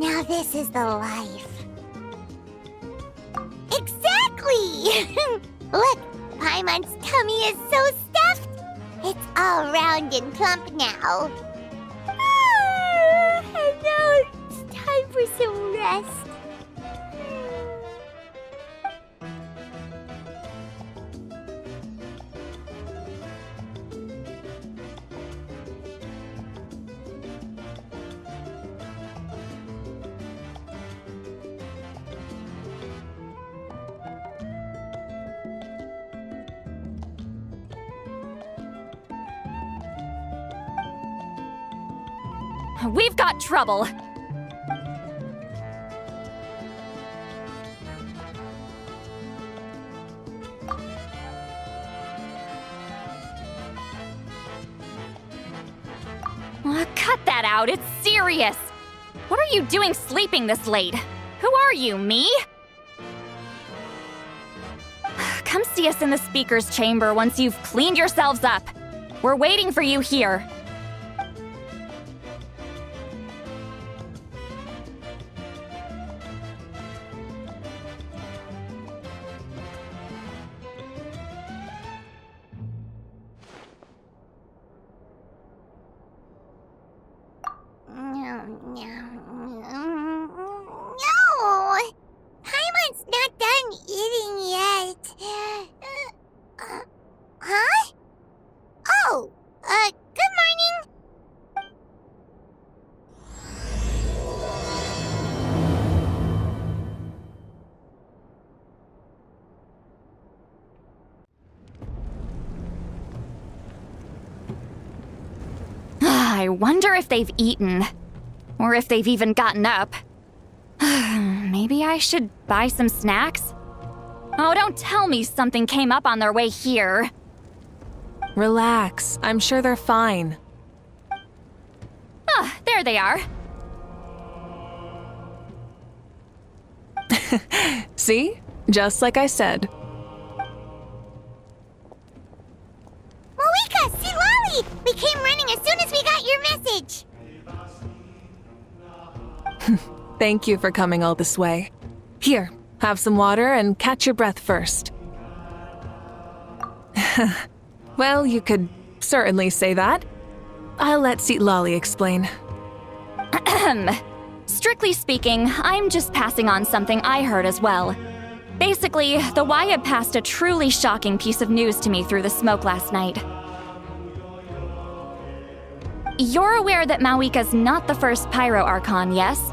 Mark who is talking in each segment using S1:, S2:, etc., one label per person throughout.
S1: Now this is the life. Exactly! Look, Paimon's tummy is so stuffed. It's all round and plump now. And now it's time for some rest.
S2: We've got trouble. Cut that out, it's serious. What are you doing sleeping this late? Who are you, me? Come see us in the speaker's chamber once you've cleaned yourselves up. We're waiting for you here.
S1: No! Paimon's not done eating yet. Huh? Oh, good morning.
S2: I wonder if they've eaten. Or if they've even gotten up. Maybe I should buy some snacks? Oh, don't tell me something came up on their way here.
S3: Relax, I'm sure they're fine.
S2: Ah, there they are.
S3: See? Just like I said.
S1: Mavuika, see Lolly! We came running as soon as we got your message.
S3: Thank you for coming all this way. Here, have some water and catch your breath first. Well, you could certainly say that. I'll let Lolly explain.
S2: Strictly speaking, I'm just passing on something I heard as well. Basically, the Wyab passed a truly shocking piece of news to me through the smoke last night. You're aware that Mavuika's not the first Pyro Archon, yes?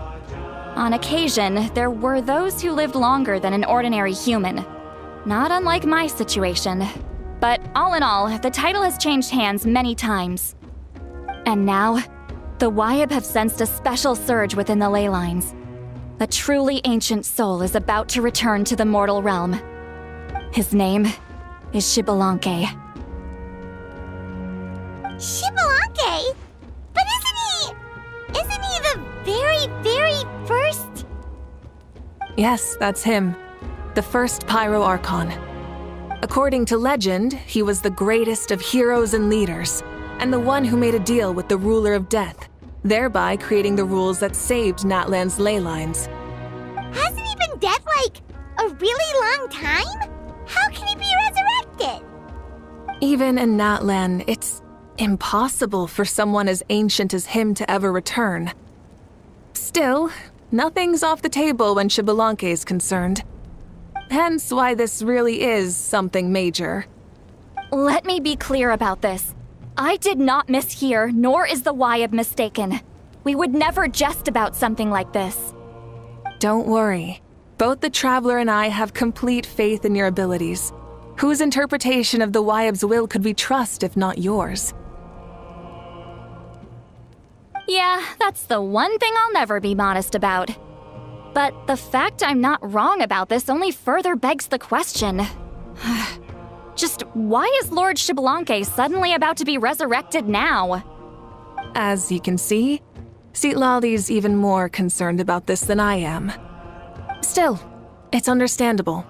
S2: On occasion, there were those who lived longer than an ordinary human. Not unlike my situation. But all in all, the title has changed hands many times. And now, the Wyab have sensed a special surge within the ley lines. A truly ancient soul is about to return to the mortal realm. His name is Xbalanque.
S1: Xbalanque? But isn't he the very, very first?
S3: Yes, that's him. The first Pyro Archon. According to legend, he was the greatest of heroes and leaders, and the one who made a deal with the ruler of death, thereby creating the rules that saved Natlan's ley lines.
S1: Hasn't he been dead like a really long time? How can he be resurrected?
S3: Even in Natlan, it's impossible for someone as ancient as him to ever return. Still, nothing's off the table when Xbalanque is concerned. Hence why this really is something major.
S2: Let me be clear about this. I did not mishear, nor is the Wyab mistaken. We would never jest about something like this.
S3: Don't worry. Both the Traveler and I have complete faith in your abilities. Whose interpretation of the Wyab's will could we trust if not yours?
S2: Yeah, that's the one thing I'll never be modest about. But the fact I'm not wrong about this only further begs the question. Just why is Lord Xbalanque suddenly about to be resurrected now?
S3: As you can see, Lolly's even more concerned about this than I am. Still, it's understandable.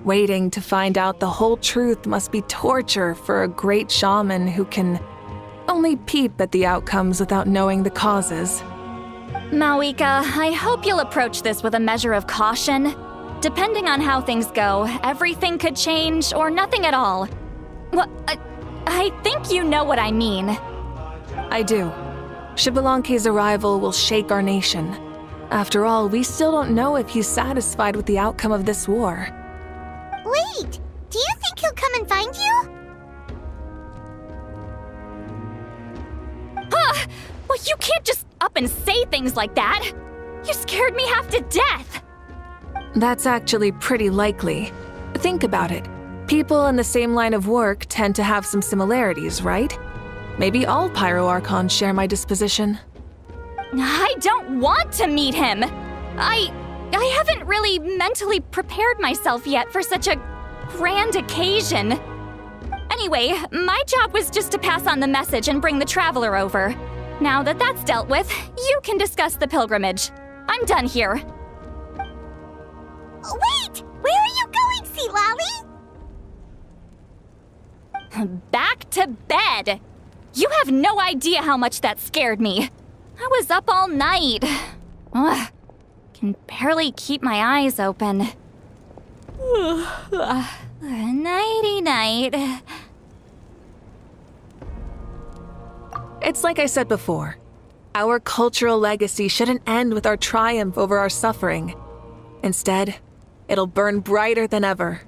S3: Waiting to find out the whole truth must be torture for a great shaman who can only peep at the outcomes without knowing the causes.
S2: Mavuika, I hope you'll approach this with a measure of caution. Depending on how things go, everything could change or nothing at all. Well, I think you know what I mean.
S3: I do. Xbalanque's arrival will shake our nation. After all, we still don't know if he's satisfied with the outcome of this war.
S1: Wait, do you think he'll come and find you?
S2: Well, you can't just up and say things like that. You scared me half to death.
S3: That's actually pretty likely. Think about it. People in the same line of work tend to have some similarities, right? Maybe all Pyro Archons share my disposition.
S2: I don't want to meet him. I haven't really mentally prepared myself yet for such a grand occasion. Anyway, my job was just to pass on the message and bring the Traveler over. Now that that's dealt with, you can discuss the pilgrimage. I'm done here.
S1: Wait! Where are you going, Sea Lolly?
S2: Back to bed! You have no idea how much that scared me. I was up all night. Ugh, can barely keep my eyes open. Nighty-night.
S3: It's like I said before. Our cultural legacy shouldn't end with our triumph over our suffering. Instead, it'll burn brighter than ever.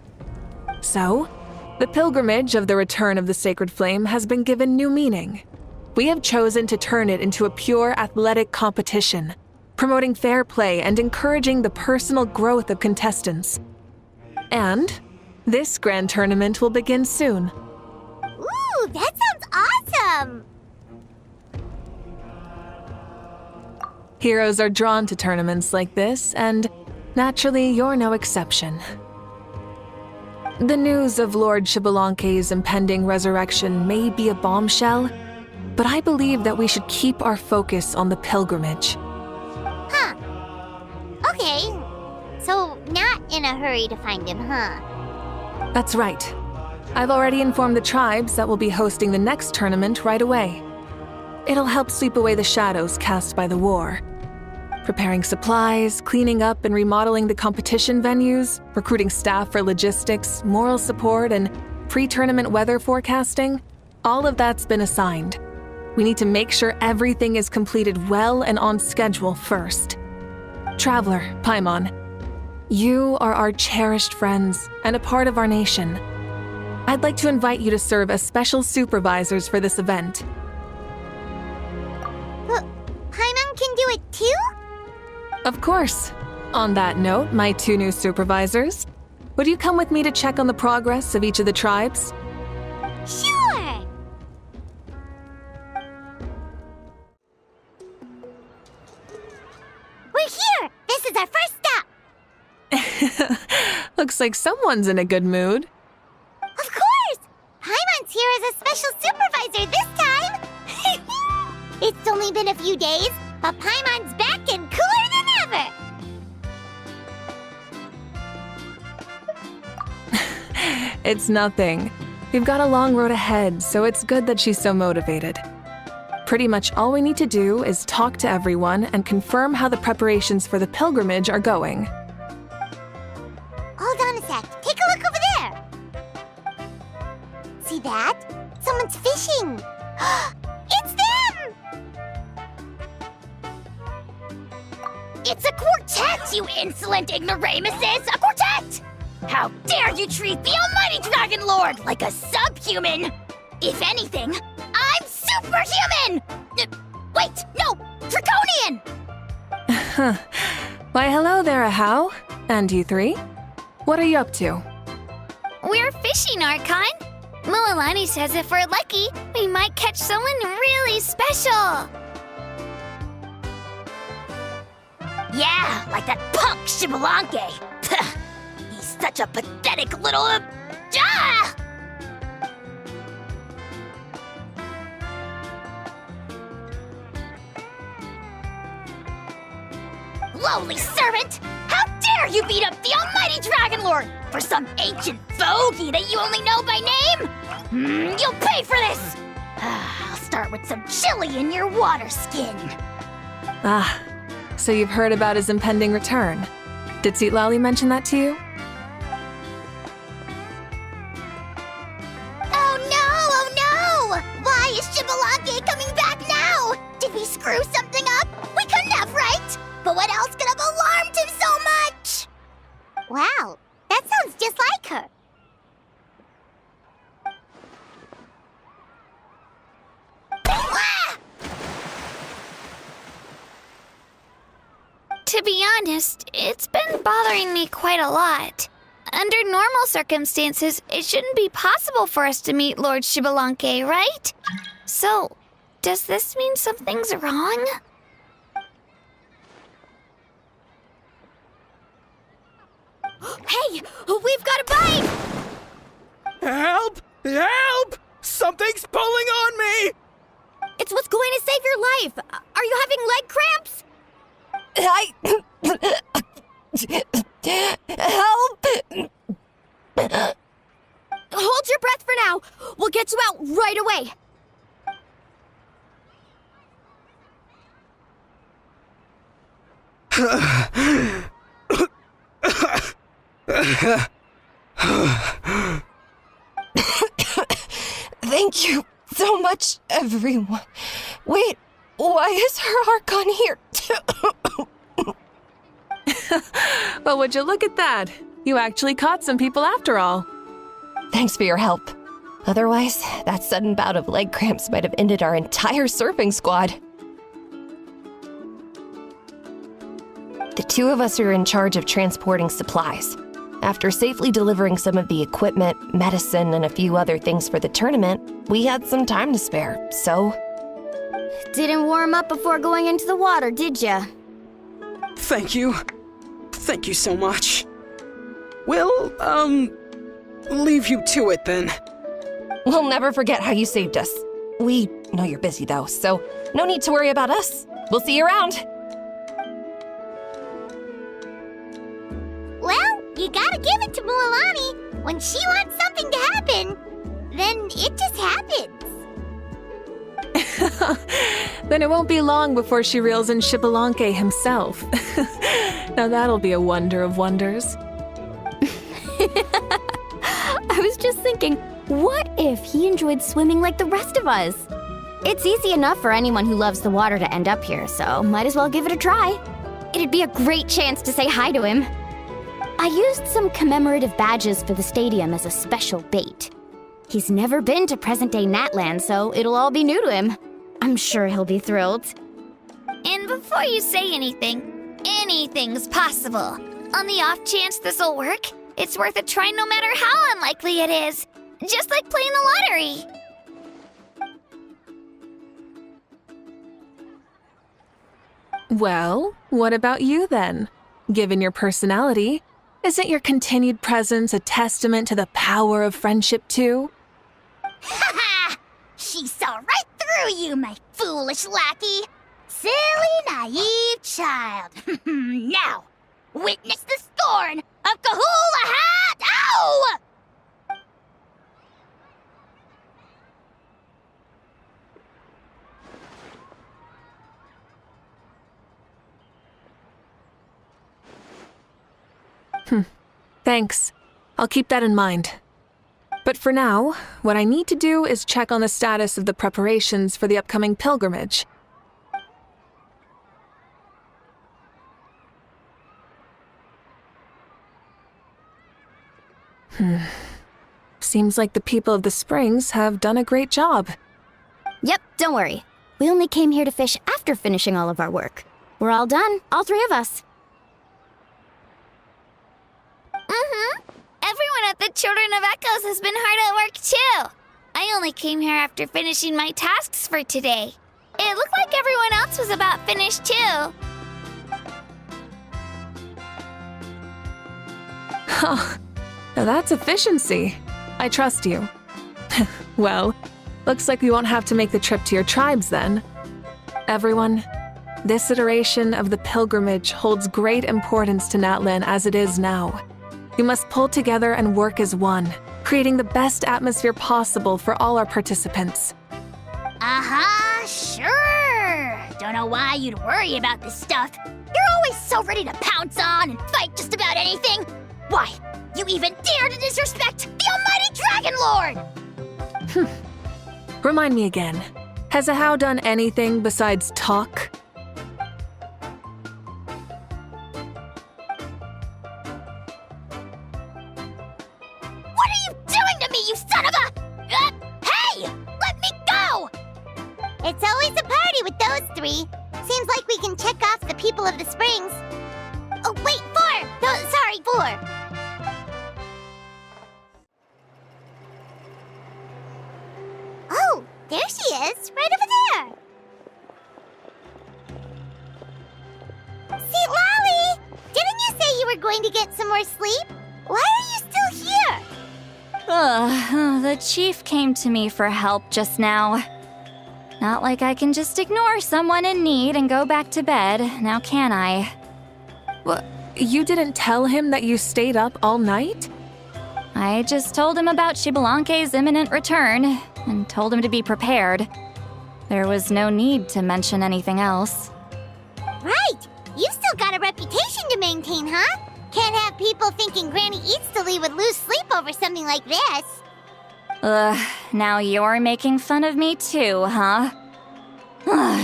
S3: So, the pilgrimage of the return of the sacred flame has been given new meaning. We have chosen to turn it into a pure athletic competition, promoting fair play and encouraging the personal growth of contestants. And this grand tournament will begin soon.
S1: Ooh, that sounds awesome!
S3: Heroes are drawn to tournaments like this, and naturally, you're no exception. The news of Lord Xbalanque's impending resurrection may be a bombshell, but I believe that we should keep our focus on the pilgrimage.
S1: Huh. Okay. So, not in a hurry to find him, huh?
S3: That's right. I've already informed the tribes that we'll be hosting the next tournament right away. It'll help sweep away the shadows cast by the war. Preparing supplies, cleaning up and remodeling the competition venues, recruiting staff for logistics, moral support, and pre-tournament weather forecasting, all of that's been assigned. We need to make sure everything is completed well and on schedule first. Traveler, Paimon, you are our cherished friends and a part of our nation. I'd like to invite you to serve as special supervisors for this event.
S1: Paimon can do it too?
S3: Of course. On that note, my two new supervisors, would you come with me to check on the progress of each of the tribes?
S1: Sure! We're here! This is our first stop!
S3: Looks like someone's in a good mood.
S1: Of course! Paimon's here as a special supervisor this time! It's only been a few days, but Paimon's back and cooler than ever!
S3: It's nothing. We've got a long road ahead, so it's good that she's so motivated. Pretty much all we need to do is talk to everyone and confirm how the preparations for the pilgrimage are going.
S1: Hold on a sec. Take a look over there! See that? Someone's fishing! It's them!
S4: It's a quartet, you insolent ignoramuses! A quartet! How dare you treat the almighty Dragon Lord like a subhuman! If anything, I'm superhuman! Wait, no! Draconian!
S3: Why, hello there, Ahau. And you three? What are you up to?
S4: We're fishing, Archon. Mualani says if we're lucky, we might catch someone really special. Yeah, like that punk Xbalanque. He's such a pathetic little... Ah! Lowly servant! How dare you beat up the almighty Dragon Lord for some ancient bogey that you only know by name? You'll pay for this! I'll start with some chili in your water skin.
S3: Ah, So you've heard about his impending return. Did Sweet Lolly mention that to you?
S4: Oh no! Why is Shibalake coming back now? Did we screw something up? We couldn't have, right? But what else could have alarmed him so much?
S1: Wow, that sounds just like her.
S5: To be honest, it's been bothering me quite a lot. Under normal circumstances, it shouldn't be possible for us to meet Lord Shibalanke, right? So, does this mean something's wrong?
S4: Hey, we've got a bite!
S6: Help! Help! Something's pulling on me!
S4: It's what's going to save your life. Are you having leg cramps?
S7: Help!
S4: Hold your breath for now. We'll get you out right away.
S7: Thank you so much, everyone. Wait, why is her Archon here?
S3: Well, would you look at that? You actually caught some people after all.
S7: Thanks for your help. Otherwise, that sudden bout of leg cramps might have ended our entire surfing squad. The two of us are in charge of transporting supplies. After safely delivering some of the equipment, medicine, and a few other things for the tournament, we had some time to spare, so...
S4: Didn't warm up before going into the water, did ya?
S6: Thank you. Thank you so much. We'll, leave you to it then.
S7: We'll never forget how you saved us. We know you're busy though, so no need to worry about us. We'll see you around.
S1: Well, you gotta give it to Mualani. When she wants something to happen, then it just happens.
S3: Then it won't be long before she reels in Shibalanke himself. Now that'll be a wonder of wonders.
S4: I was just thinking, what if he enjoyed swimming like the rest of us? It's easy enough for anyone who loves the water to end up here, so might as well give it a try. It'd be a great chance to say hi to him. I used some commemorative badges for the stadium as a special bait. He's never been to present-day Natland, so it'll all be new to him. I'm sure he'll be thrilled.
S5: And before you say anything, anything's possible. On the off chance this'll work, it's worth a try no matter how unlikely it is. Just like playing the lottery.
S3: Well, what about you then? Given your personality, isn't your continued presence a testament to the power of friendship too?
S4: Ha ha! She saw right through you, my foolish lackey. Silly, naive child. Now, witness the scorn of Kahula Hat! Ow!
S3: Thanks. I'll keep that in mind. But for now, what I need to do is check on the status of the preparations for the upcoming pilgrimage. Seems like the people of the Springs have done a great job.
S4: Yep, don't worry. We only came here to fish after finishing all of our work. We're all done, all three of us.
S5: Everyone at the Children of Echoes has been hard at work too. I only came here after finishing my tasks for today. It looked like everyone else was about finished too.
S3: Huh. Now that's efficiency. I trust you. Well, looks like we won't have to make the trip to your tribes then. Everyone, this iteration of the pilgrimage holds great importance to Natlan as it is now. We must pull together and work as one, creating the best atmosphere possible for all our participants.
S4: Sure. Don't know why you'd worry about this stuff, always so ready to pounce on and fight just about anything. Why, you even dare to disrespect the almighty Dragon Lord!
S3: Remind me again. Has Ahau done anything besides talk?
S4: What are you doing to me, you son of a... hey! Let me go!
S1: It's always a party with those three. Seems like we can check off the people of the springs. Oh, wait, 4! No, sorry, 4. Oh, there she is, right over there. See, Lolly! Didn't you say you were going to get some more sleep? Why are you still here?
S2: The chief came to me for help just now. Not like I can just ignore someone in need and go back to bed, now can I?
S3: What? You didn't tell him that you stayed up all night?
S2: I just told him about Shibalanke's imminent return, and told him to be prepared. There was no need to mention anything else.
S1: Right! You've still got a reputation to maintain, huh? Can't have people thinking Granny Eatsilly would lose sleep over something like this.
S2: Now you're making fun of me too, huh?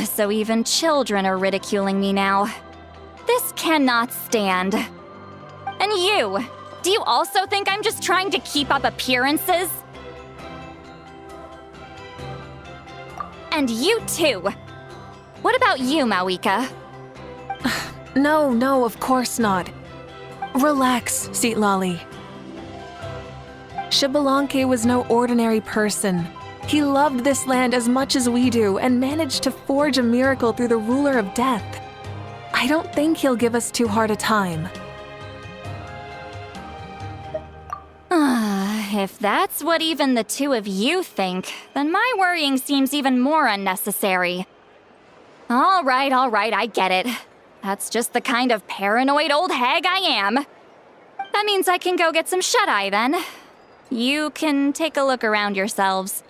S2: So even children are ridiculing me now. This cannot stand. And you! Do you also think I'm just trying to keep up appearances? And you too! What about you, Mavuika?
S3: No, of course not. Relax, Seatlolly. Shibalanke was no ordinary person. He loved this land as much as we do and managed to forge a miracle through the ruler of death. I don't think he'll give us too hard a time.
S2: If that's what even the two of you think, then my worrying seems even more unnecessary. All right, I get it. That's just the kind of paranoid old hag I am. That means I can go get some shut-eye then. You can take a look around yourselves.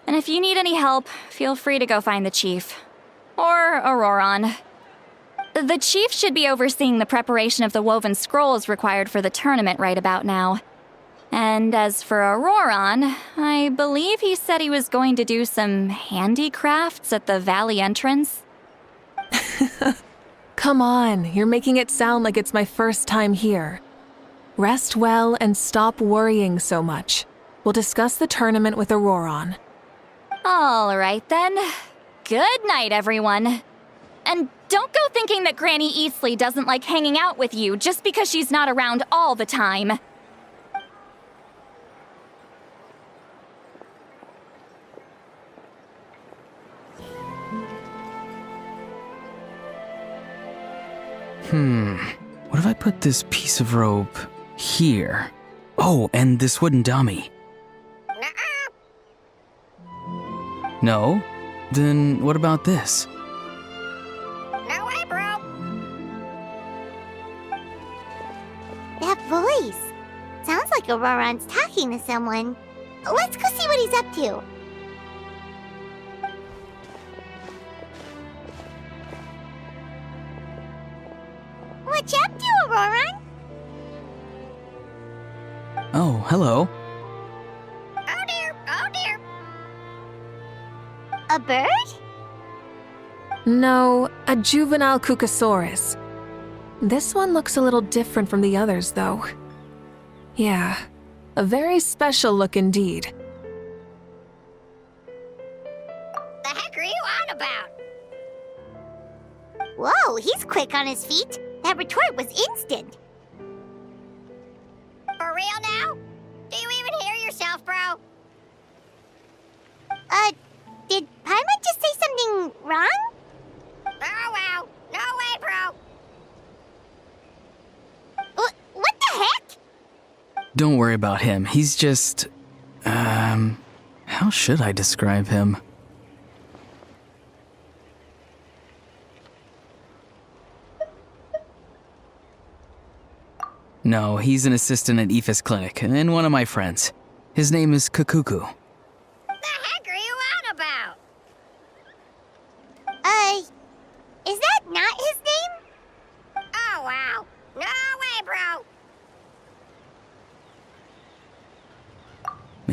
S2: And if you need any help, feel free to go find the chief. Or Auroron. The chief should be overseeing the preparation of the woven scrolls required for the tournament right about now. And as for Auroron, I believe he said he was going to do some handicrafts at the valley entrance.
S3: Come on, you're making it sound like it's my first time here. Rest well and stop worrying so much. We'll discuss the tournament with Auroron.
S2: All right then. Good night, everyone. And don't go thinking that Granny Eastleigh doesn't like hanging out with you just because she's not around all the time.
S8: What if I put this piece of rope here? Oh, and this wooden dummy. No? Then what about this?
S4: No way, bro!
S1: That voice. Sounds like Auroron's talking to someone. Let's go see what he's up to. What you up to, Auroron?
S8: Oh, hello.
S4: Oh dear, oh dear.
S1: A bird?
S3: No, a juvenile Cucosaurus. This one looks a little different from the others, though. Yeah, a very special look indeed.
S4: The heck are you on about?
S1: Whoa, he's quick on his feet. That retort was instant.
S4: For real now? Do you even hear yourself, bro?
S1: Did Paimon just say something wrong?
S4: Oh wow, no way, bro.
S1: What the heck?
S8: Don't worry about him. He's just... how should I describe him? No, he's an assistant at Aoife's clinic, and one of my friends. His name is Kukuku.
S4: The heck are you on about?
S1: Is that not his name?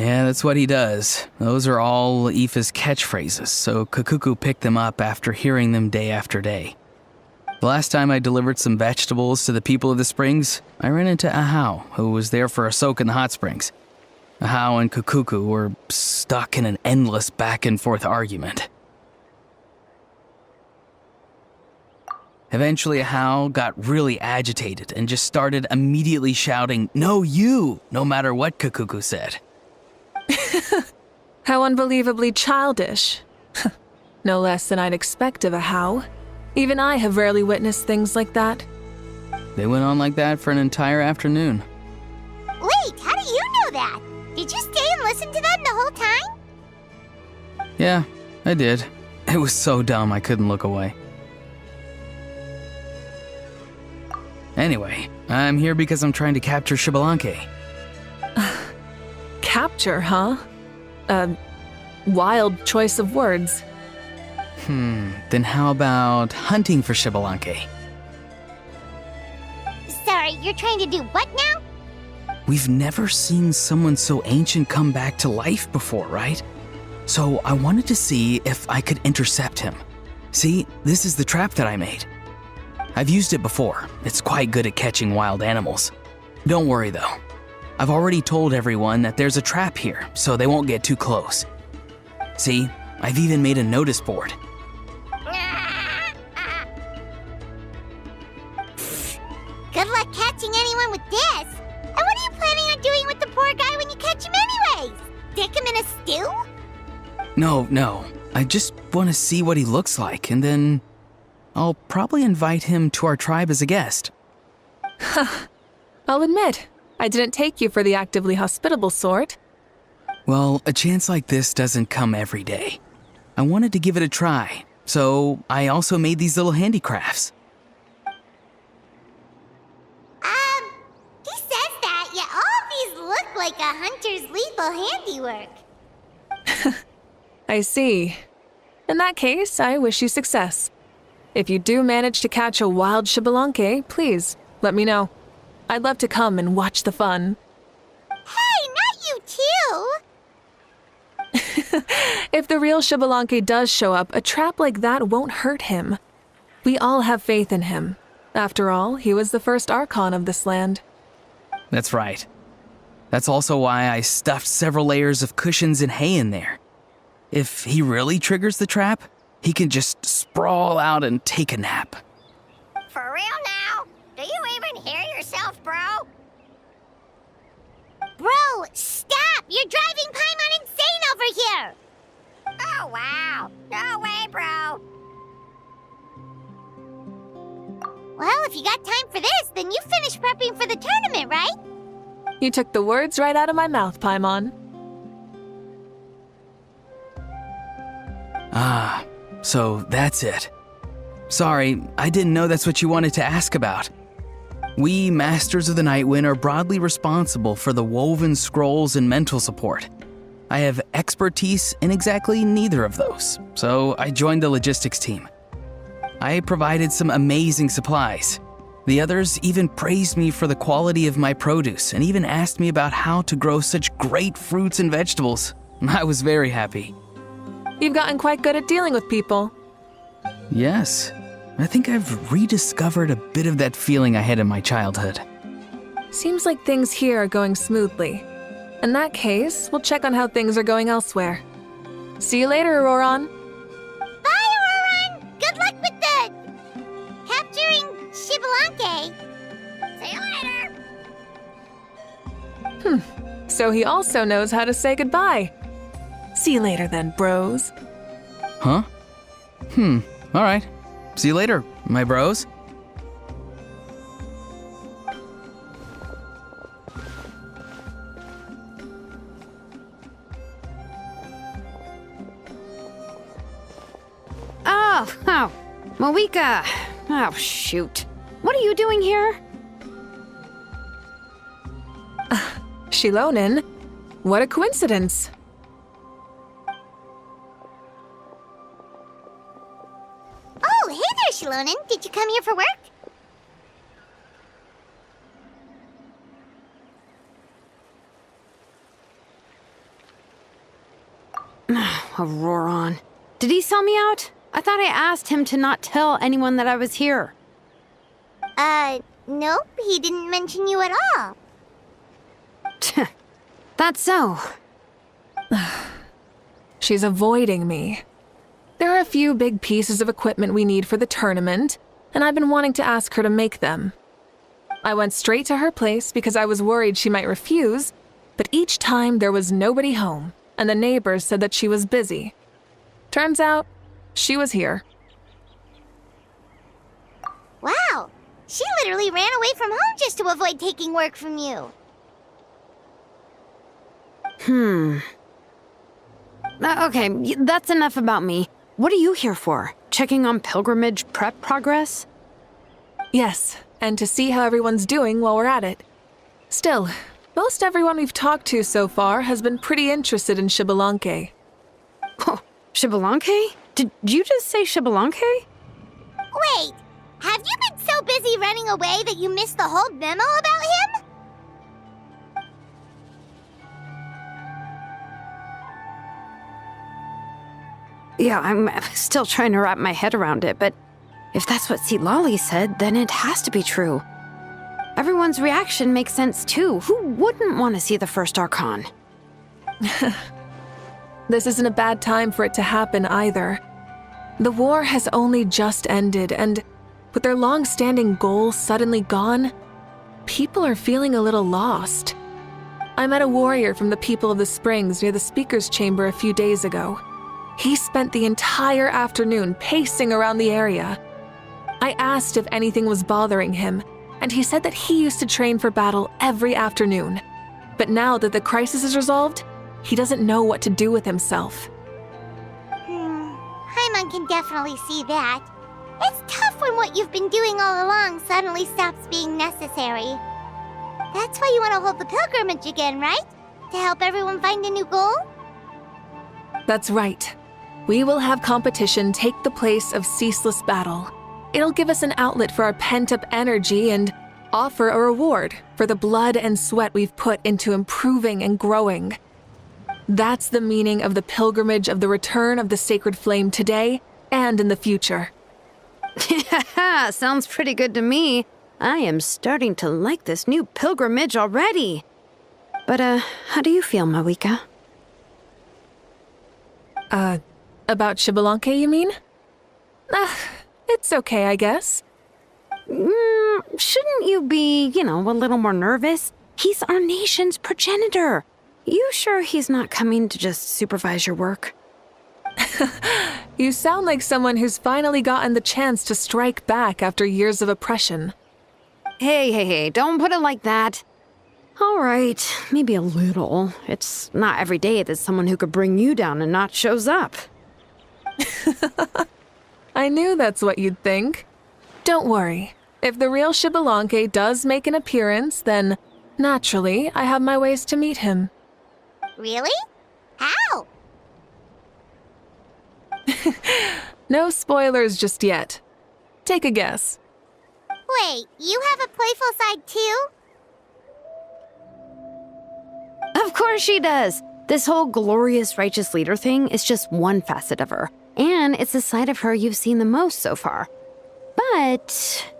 S8: Yeah, that's what he does. Those are all Aoife's catchphrases, so Kakuku picked them up after hearing them day after day. The last time I delivered some vegetables to the people of the springs, I ran into Ahau, who was there for a soak in the hot springs. Ahau and Kakuku were stuck in an endless back-and-forth argument. Eventually, Ahau got really agitated and just started immediately shouting, "No, you!" no matter what Kakuku said.
S3: How unbelievably childish. No less than I'd expect of a How. Even I have rarely witnessed things like that.
S8: They went on like that for an entire afternoon.
S1: Wait, how do you know that? Did you stay and listen to them the whole time?
S8: Yeah, I did. It was so dumb I couldn't look away. Anyway, I'm here because I'm trying to capture Xbalanque.
S3: Capture, huh? Wild choice of words.
S8: Then how about hunting for Xbalanque?
S1: Sorry, you're trying to do what now?
S8: We've never seen someone so ancient come back to life before, right? So I wanted to see if I could intercept him. See, this is the trap that I made. I've used it before. It's quite good at catching wild animals. Don't worry though. I've already told everyone that there's a trap here, so they won't get too close. See, I've even made a notice board.
S1: Good luck catching anyone with this. And what are you planning on doing with the poor guy when you catch him anyways? Stick him in a stew?
S8: No. I just want to see what he looks like, and then I'll probably invite him to our tribe as a guest.
S3: I'll admit, I didn't take you for the actively hospitable sort.
S8: Well, a chance like this doesn't come every day. I wanted to give it a try, so I also made these little handicrafts.
S1: He says that, yet all of these look like a hunter's lethal handiwork.
S3: I see. In that case, I wish you success. If you do manage to catch a wild Xbalanque, please, let me know. I'd love to come and watch the fun.
S1: Hey, not you too!
S3: If the real Xbalanque does show up, a trap like that won't hurt him. We all have faith in him. After all, he was the first Archon of this land.
S8: That's right. That's also why I stuffed several layers of cushions and hay in there. If he really triggers the trap, he can just sprawl out and take a nap.
S1: For real now? Do you even hear yourself, bro? Bro, stop! You're driving Paimon insane over here! Oh, wow. No way, bro. Well, if you got time for this, then you finished prepping for the tournament, right?
S3: You took the words right out of my mouth, Paimon.
S8: Ah, so that's it. Sorry, I didn't know that's what you wanted to ask about. We, Masters of the Nightwind, are broadly responsible for the woven scrolls and mental support. I have expertise in exactly neither of those, so I joined the logistics team. I provided some amazing supplies. The others even praised me for the quality of my produce and even asked me about how to grow such great fruits and vegetables. I was very happy.
S3: You've gotten quite good at dealing with people.
S8: Yes, I think I've rediscovered a bit of that feeling I had in my childhood.
S3: Seems like things here are going smoothly. In that case, we'll check on how things are going elsewhere. See you later, Auroran.
S1: Bye, Auroran! Good luck with the... capturing Xbalanque. See you later!
S3: So he also knows how to say goodbye. See you later then, bros.
S8: Huh? All right. See you later, my bros.
S9: Oh, Mavuika. Oh, shoot. What are you doing here?
S3: Shilonen? What a coincidence.
S1: Oh, hey there, Shilonen. Did you come here for work?
S9: Auroron. Did he sell me out? I thought I asked him to not tell anyone that I was here.
S1: Nope, he didn't mention you at all.
S9: That's so.
S3: She's avoiding me. There are a few big pieces of equipment we need for the tournament, and I've been wanting to ask her to make them. I went straight to her place because I was worried she might refuse, but each time there was nobody home, and the neighbors said that she was busy. Turns out, she was here.
S1: Wow, she literally ran away from home just to avoid taking work from you.
S9: Okay, that's enough about me. What are you here for? Checking on pilgrimage prep progress?
S3: Yes, and to see how everyone's doing while we're at it. Still, most everyone we've talked to so far has been pretty interested in Xbalanque.
S9: Oh, Xbalanque? Did you just say Xbalanque?
S1: Wait, have you been so busy running away that you missed the whole memo about him?
S9: Yeah, I'm still trying to wrap my head around it, but if that's what Lolly said, then it has to be true. Everyone's reaction makes sense too. Who wouldn't want to see the first Archon?
S3: This isn't a bad time for it to happen either. The war has only just ended, and with their long-standing goal suddenly gone, people are feeling a little lost. I met a warrior from the People of the Springs near the Speaker's Chamber a few days ago. He spent the entire afternoon pacing around the area. I asked if anything was bothering him, and he said that he used to train for battle every afternoon. But now that the crisis is resolved, he doesn't know what to do with himself.
S1: Paimon can definitely see that. It's tough when what you've been doing all along suddenly stops being necessary. That's why you want to hold the pilgrimage again, right? To help everyone find a new goal?
S3: That's right. We will have competition take the place of ceaseless battle. It'll give us an outlet for our pent-up energy and offer a reward for the blood and sweat we've put into improving and growing. That's the meaning of the pilgrimage of the return of the sacred flame today and in the future.
S9: Sounds pretty good to me. I am starting to like this new pilgrimage already. But, how do you feel, Mavuika?
S3: About Xbalanque, you mean? It's okay, I guess.
S9: Shouldn't you be, a little more nervous? He's our nation's progenitor. You sure he's not coming to just supervise your work?
S3: You sound like someone who's finally gotten the chance to strike back after years of oppression.
S9: Hey, don't put it like that. All right, maybe a little. It's not every day that someone who could bring you down a notch shows up.
S3: I knew that's what you'd think. Don't worry. If the real Xbalanque does make an appearance, then, naturally, I have my ways to meet him.
S1: Really? How?
S3: No spoilers just yet. Take a guess.
S1: Wait, you have a playful side too?
S9: Of course she does. This whole glorious righteous leader thing is just one facet of her. And it's the side of her you've seen the most so far. But...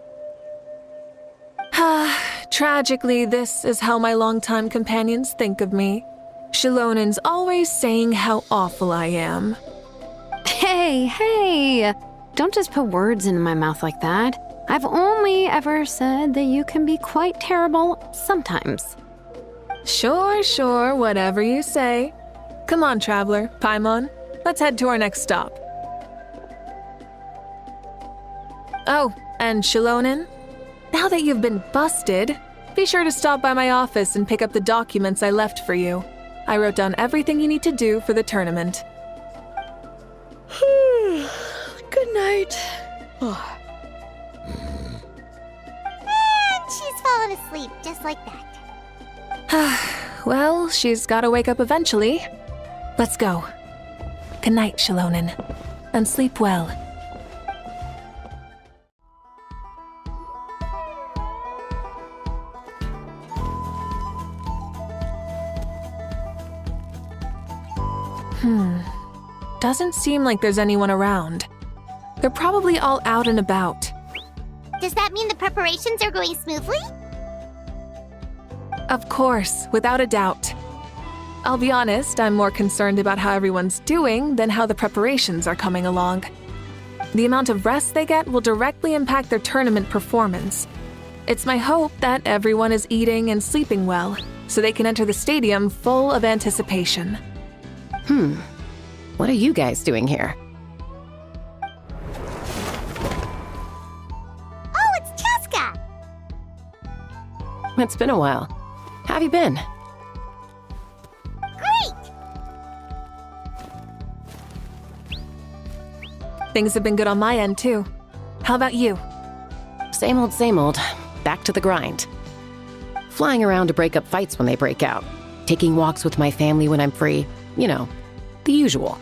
S3: Tragically, this is how my longtime companions think of me. Shilonen's always saying how awful I am.
S9: Hey! Don't just put words into my mouth like that. I've only ever said that you can be quite terrible sometimes.
S3: Sure, whatever you say. Come on, Traveler, Paimon. Let's head to our next stop. Oh, and Shilonen, now that you've been busted, be sure to stop by my office and pick up the documents I left for you. I wrote down everything you need to do for the tournament.
S9: Good night.
S1: And she's fallen asleep just like that.
S3: Well, she's gotta wake up eventually. Let's go. Good night, Shilonen. And sleep well. doesn't seem like there's anyone around. They're probably all out and about.
S1: Does that mean the preparations are going smoothly?
S3: Of course, without a doubt. I'll be honest, I'm more concerned about how everyone's doing than how the preparations are coming along. The amount of rest they get will directly impact their tournament performance. It's my hope that everyone is eating and sleeping well, so they can enter the stadium full of anticipation.
S7: What are you guys doing here?
S1: Oh, it's Cheska!
S7: It's been a while. How have you been?
S1: Great!
S3: Things have been good on my end, too. How about you?
S7: Same old, same old. Back to the grind. Flying around to break up fights when they break out. Taking walks with my family when I'm free. You know, the usual.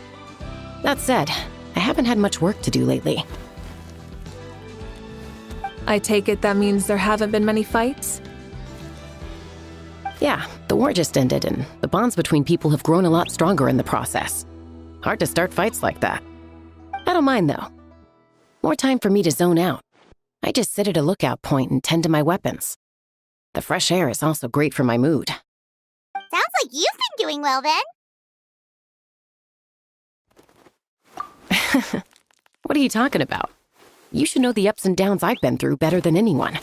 S7: That said, I haven't had much work to do lately.
S3: I take it that means there haven't been many fights?
S7: Yeah, the war just ended and the bonds between people have grown a lot stronger in the process. Hard to start fights like that. I don't mind though. More time for me to zone out. I just sit at a lookout point and tend to my weapons. The fresh air is also great for my mood.
S1: Sounds like you've been doing well then.
S7: What are you talking about? You should know the ups and downs I've been through better than anyone.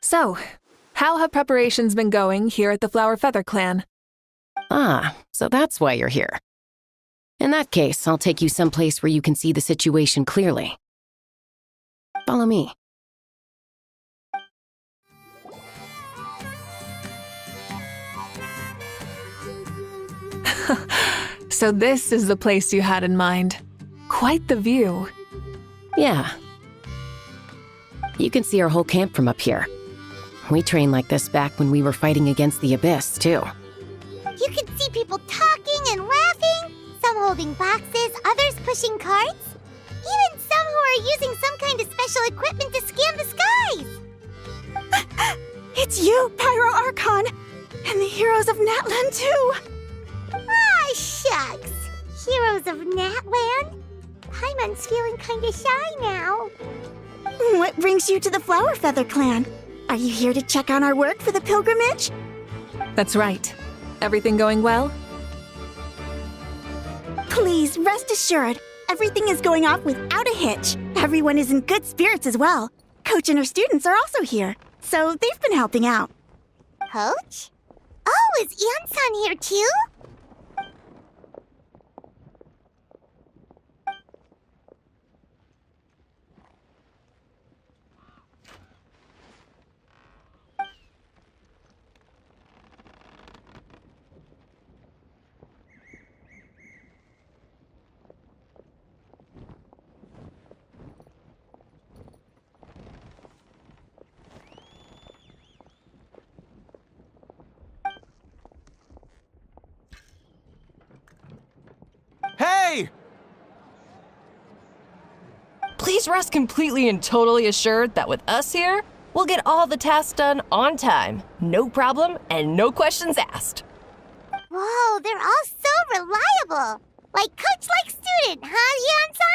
S3: So, how have preparations been going here at the Flower Feather Clan?
S7: Ah, so that's why you're here. In that case, I'll take you someplace where you can see the situation clearly. Follow me.
S3: So this is the place you had in mind. Quite the view.
S7: Yeah. You can see our whole camp from up here. We trained like this back when we were fighting against the Abyss, too.
S1: You can see people talking and laughing, some holding boxes, others pushing carts, even some who are using some kind of special equipment to scan the skies.
S10: It's you, Pyro Archon! And the heroes of Natlan, too!
S1: Ah, shucks. Heroes of Natland? Paimon's feeling kinda shy now.
S10: What brings you to the Flower Feather Clan? Are you here to check on our work for the pilgrimage?
S3: That's right. Everything going well?
S10: Please, rest assured, everything is going off without a hitch. Everyone is in good spirits as well. Coach and her students are also here, so they've been helping out.
S1: Coach? Oh, is Ian-san here too?
S11: Hey!
S12: Please rest completely and totally assured that with us here, we'll get all the tasks done on time. No problem and no questions asked.
S1: Whoa, they're all so reliable. Like coach like student, huh, Ian-san?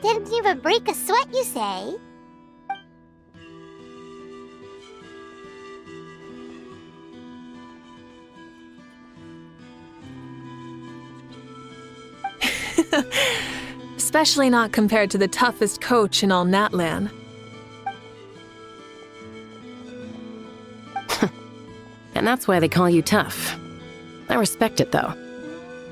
S1: Didn't even break a sweat, you say?
S3: Especially not compared to the toughest coach in all Natlan.
S7: And that's why they call you tough. I respect it, though.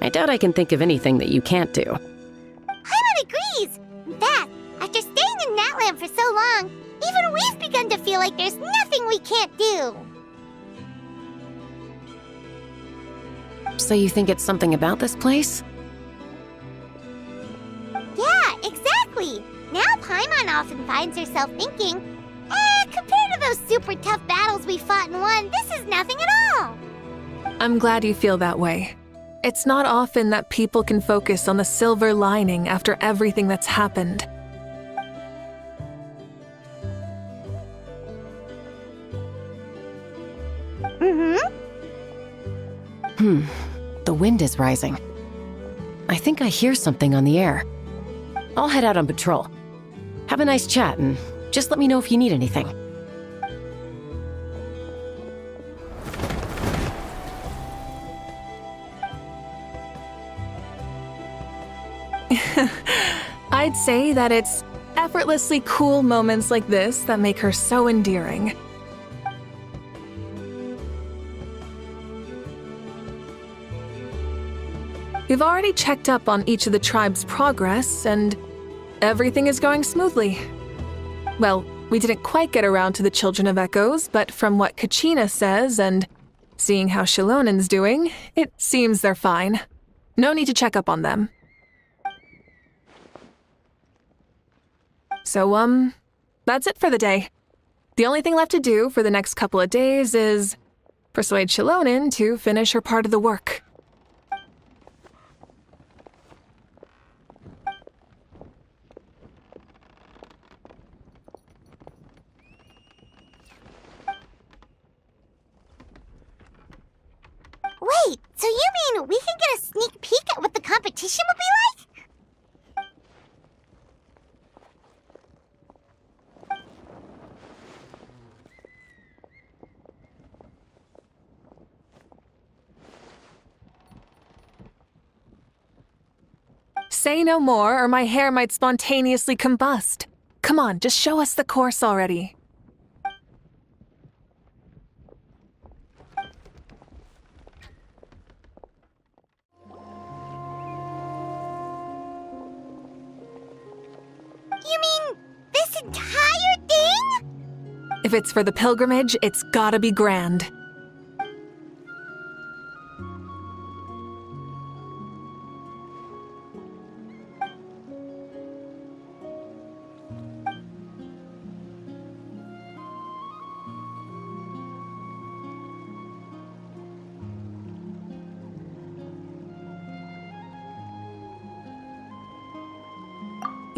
S7: I doubt I can think of anything that you can't do.
S1: Paimon agrees! In fact, after staying in Natlan for so long, even we've begun to feel like there's nothing we can't do.
S7: So you think it's something about this place?
S1: Yeah, exactly! Now Paimon often finds herself thinking, compared to those super tough battles we fought and won, this is nothing at all!
S3: I'm glad you feel that way. It's not often that people can focus on the silver lining after everything that's happened.
S11: The wind is rising. I think I hear something on the air. I'll head out on patrol. Have a nice chat and just let me know if you need anything.
S3: I'd say that it's effortlessly cool moments like this that make her so endearing. We've already checked up on each of the tribe's progress, and everything is going smoothly. Well, we didn't quite get around to the Children of Echoes, but from what Kachina says and seeing how Shilonen's doing, it seems they're fine. No need to check up on them. So, that's it for the day. The only thing left to do for the next couple of days is persuade Shilonen to finish her part of the work.
S1: Wait, so you mean we can get a sneak peek at what the competition will be like?
S3: Say no more, or my hair might spontaneously combust. Come on, just show us the course already.
S1: You mean this entire thing?
S3: If it's for the pilgrimage, it's gotta be grand.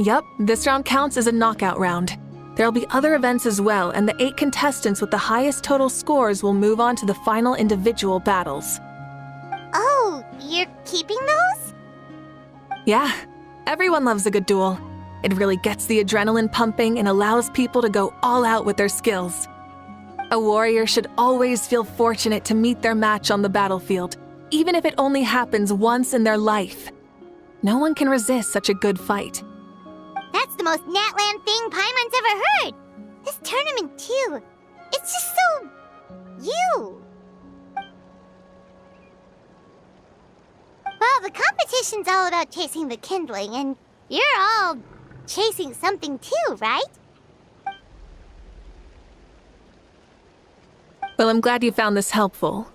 S3: Yup, this round counts as a knockout round. There'll be other events as well, and the 8 contestants with the highest total scores will move on to the final individual battles.
S1: Oh, you're keeping those?
S3: Yeah, everyone loves a good duel. It really gets the adrenaline pumping and allows people to go all out with their skills. A warrior should always feel fortunate to meet their match on the battlefield, even if it only happens once in their life. No one can resist such a good fight.
S1: That's the most Natland thing Paimon's ever heard. This tournament, too. It's just so... you. Well, the competition's all about chasing the kindling, and you're all chasing something too, right?
S3: Well, I'm glad you found this helpful.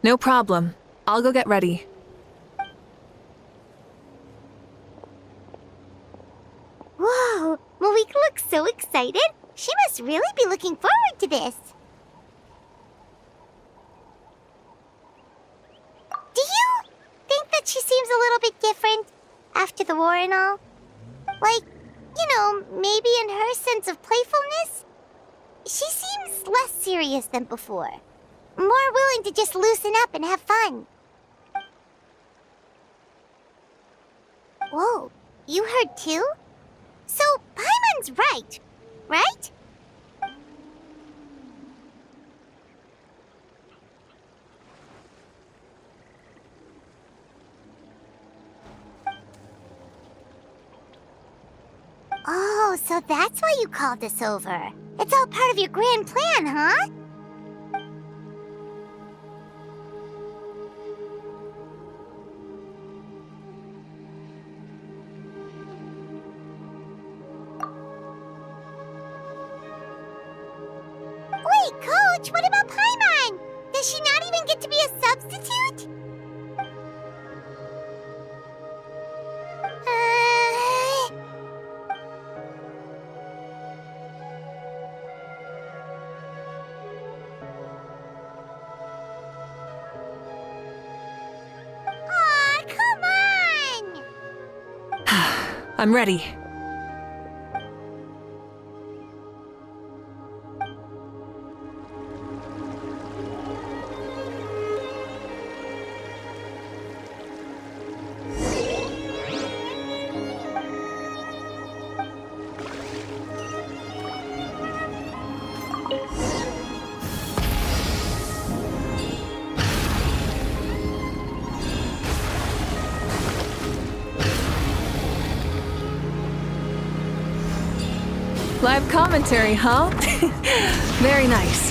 S3: No problem. I'll go get ready.
S1: Whoa, Mavuika looks so excited. She must really be looking forward to this. Do you think that she seems a little bit different after the war and all? Like, maybe in her sense of playfulness? She seems less serious than before. More willing to just loosen up and have fun. Whoa, you heard too? So, Paimon's right, right? Oh, so that's why you called us over. It's all part of your grand plan, huh? Wait, Coach, what about Paimon? Does she not even get to be a substitute?
S3: I'm ready. Live commentary, huh? Very nice.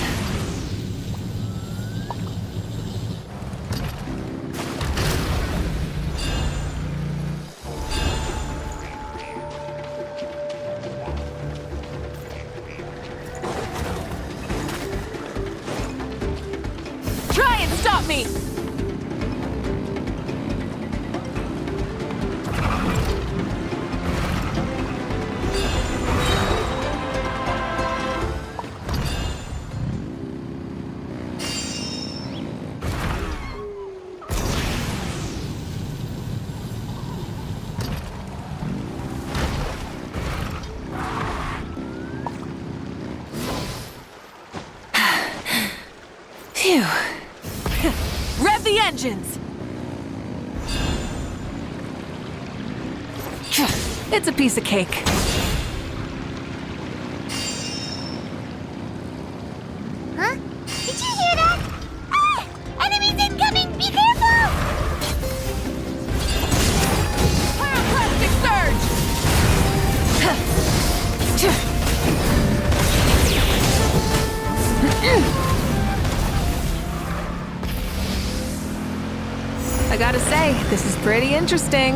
S3: Try and stop me! Phew. Rev the engines! It's a piece of cake.
S1: Huh? Did you hear that? Ah! Enemies incoming! Be careful!
S3: Pyroclastic surge! I gotta say, this is pretty interesting.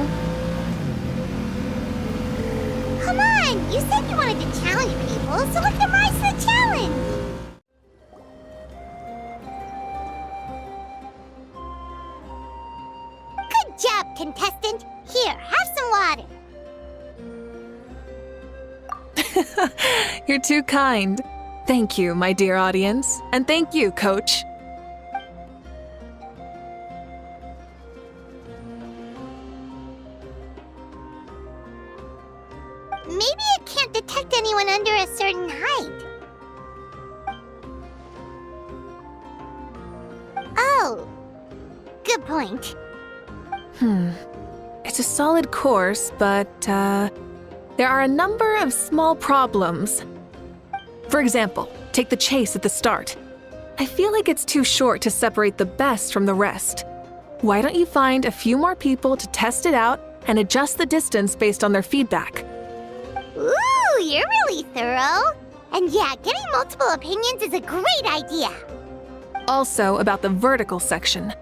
S1: Come on! You said you wanted to challenge people, so let them rise to the challenge! Good job, contestant! Here, have some water!
S3: You're too kind. Thank you, my dear audience. And thank you, Coach.
S1: Maybe it can't detect anyone under a certain height. Oh, good point.
S3: It's a solid course, but, there are a number of small problems. For example, take the chase at the start. I feel like it's too short to separate the best from the rest. Why don't you find a few more people to test it out and adjust the distance based on their feedback?
S1: Ooh, you're really thorough. And yeah, getting multiple opinions is a great idea.
S3: Also, about the vertical section.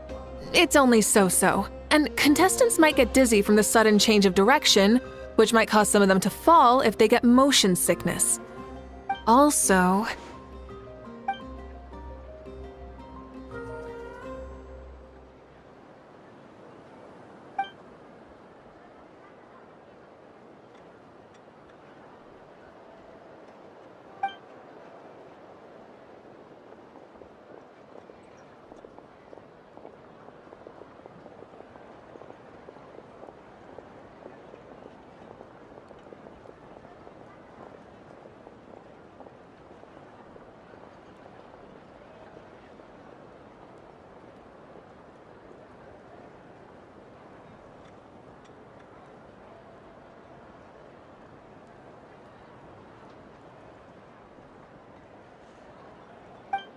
S3: It's only so-so, and contestants might get dizzy from the sudden change of direction, which might cause some of them to fall if they get motion sickness. Also,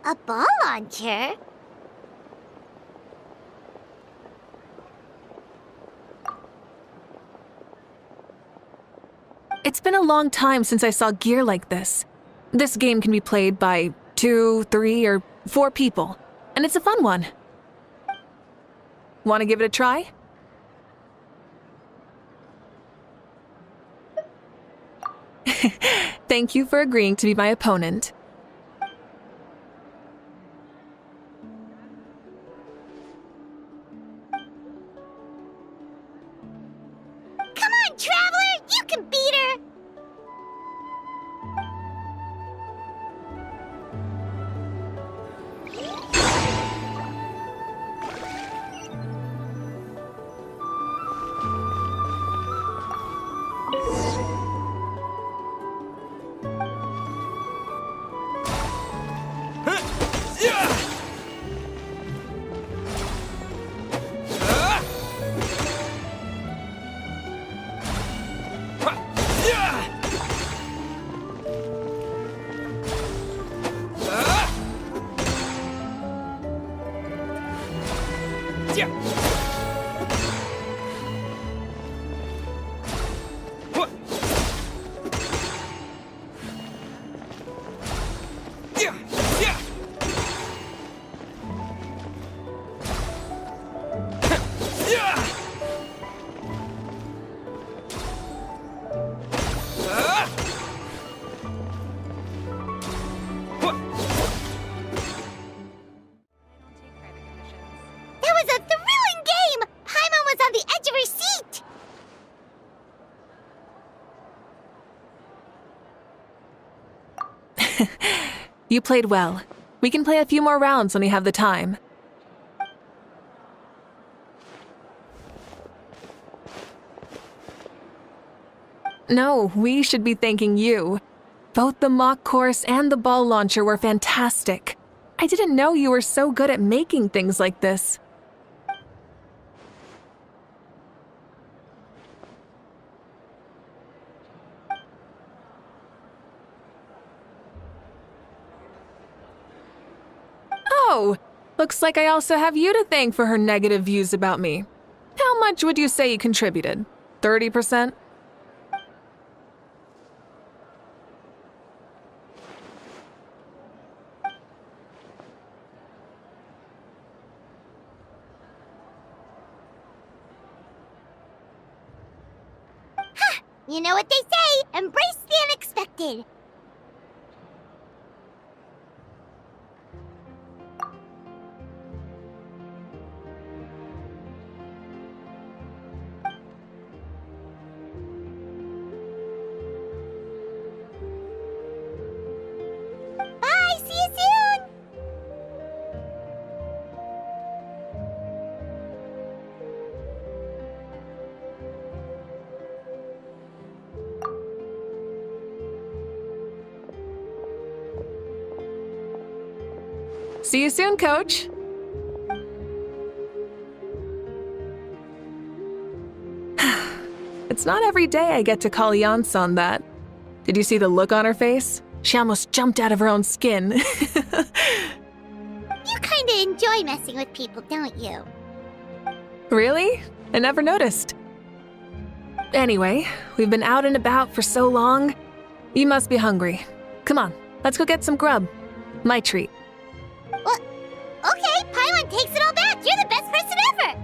S1: A ball launcher?
S3: it's been a long time since I saw gear like this. This game can be played by 2, 3, or 4 people, and it's a fun one. Want to give it a try? Thank you for agreeing to be my opponent.
S1: Come on, Traveler! You can beat her! That was a thrilling game! Paimon was on the edge of her seat!
S3: You played well. We can play a few more rounds when we have the time. No, we should be thanking you. Both the mock course and the ball launcher were fantastic. I didn't know you were so good at making things like this. Oh, looks like I also have you to thank for her negative views about me. How much would you say you contributed? 30%?
S1: You know what they say, embrace the unexpected. Bye, see you soon!
S3: See you soon, Coach. It's not every day I get to call Yansan that. Did you see the look on her face? She almost jumped out of her own skin.
S1: You kinda enjoy messing with people, don't you?
S3: Really? I never noticed. Anyway, we've been out and about for so long. You must be hungry. Come on, let's go get some grub. My treat.
S1: Well, okay, Paimon takes it all back. You're the best person ever.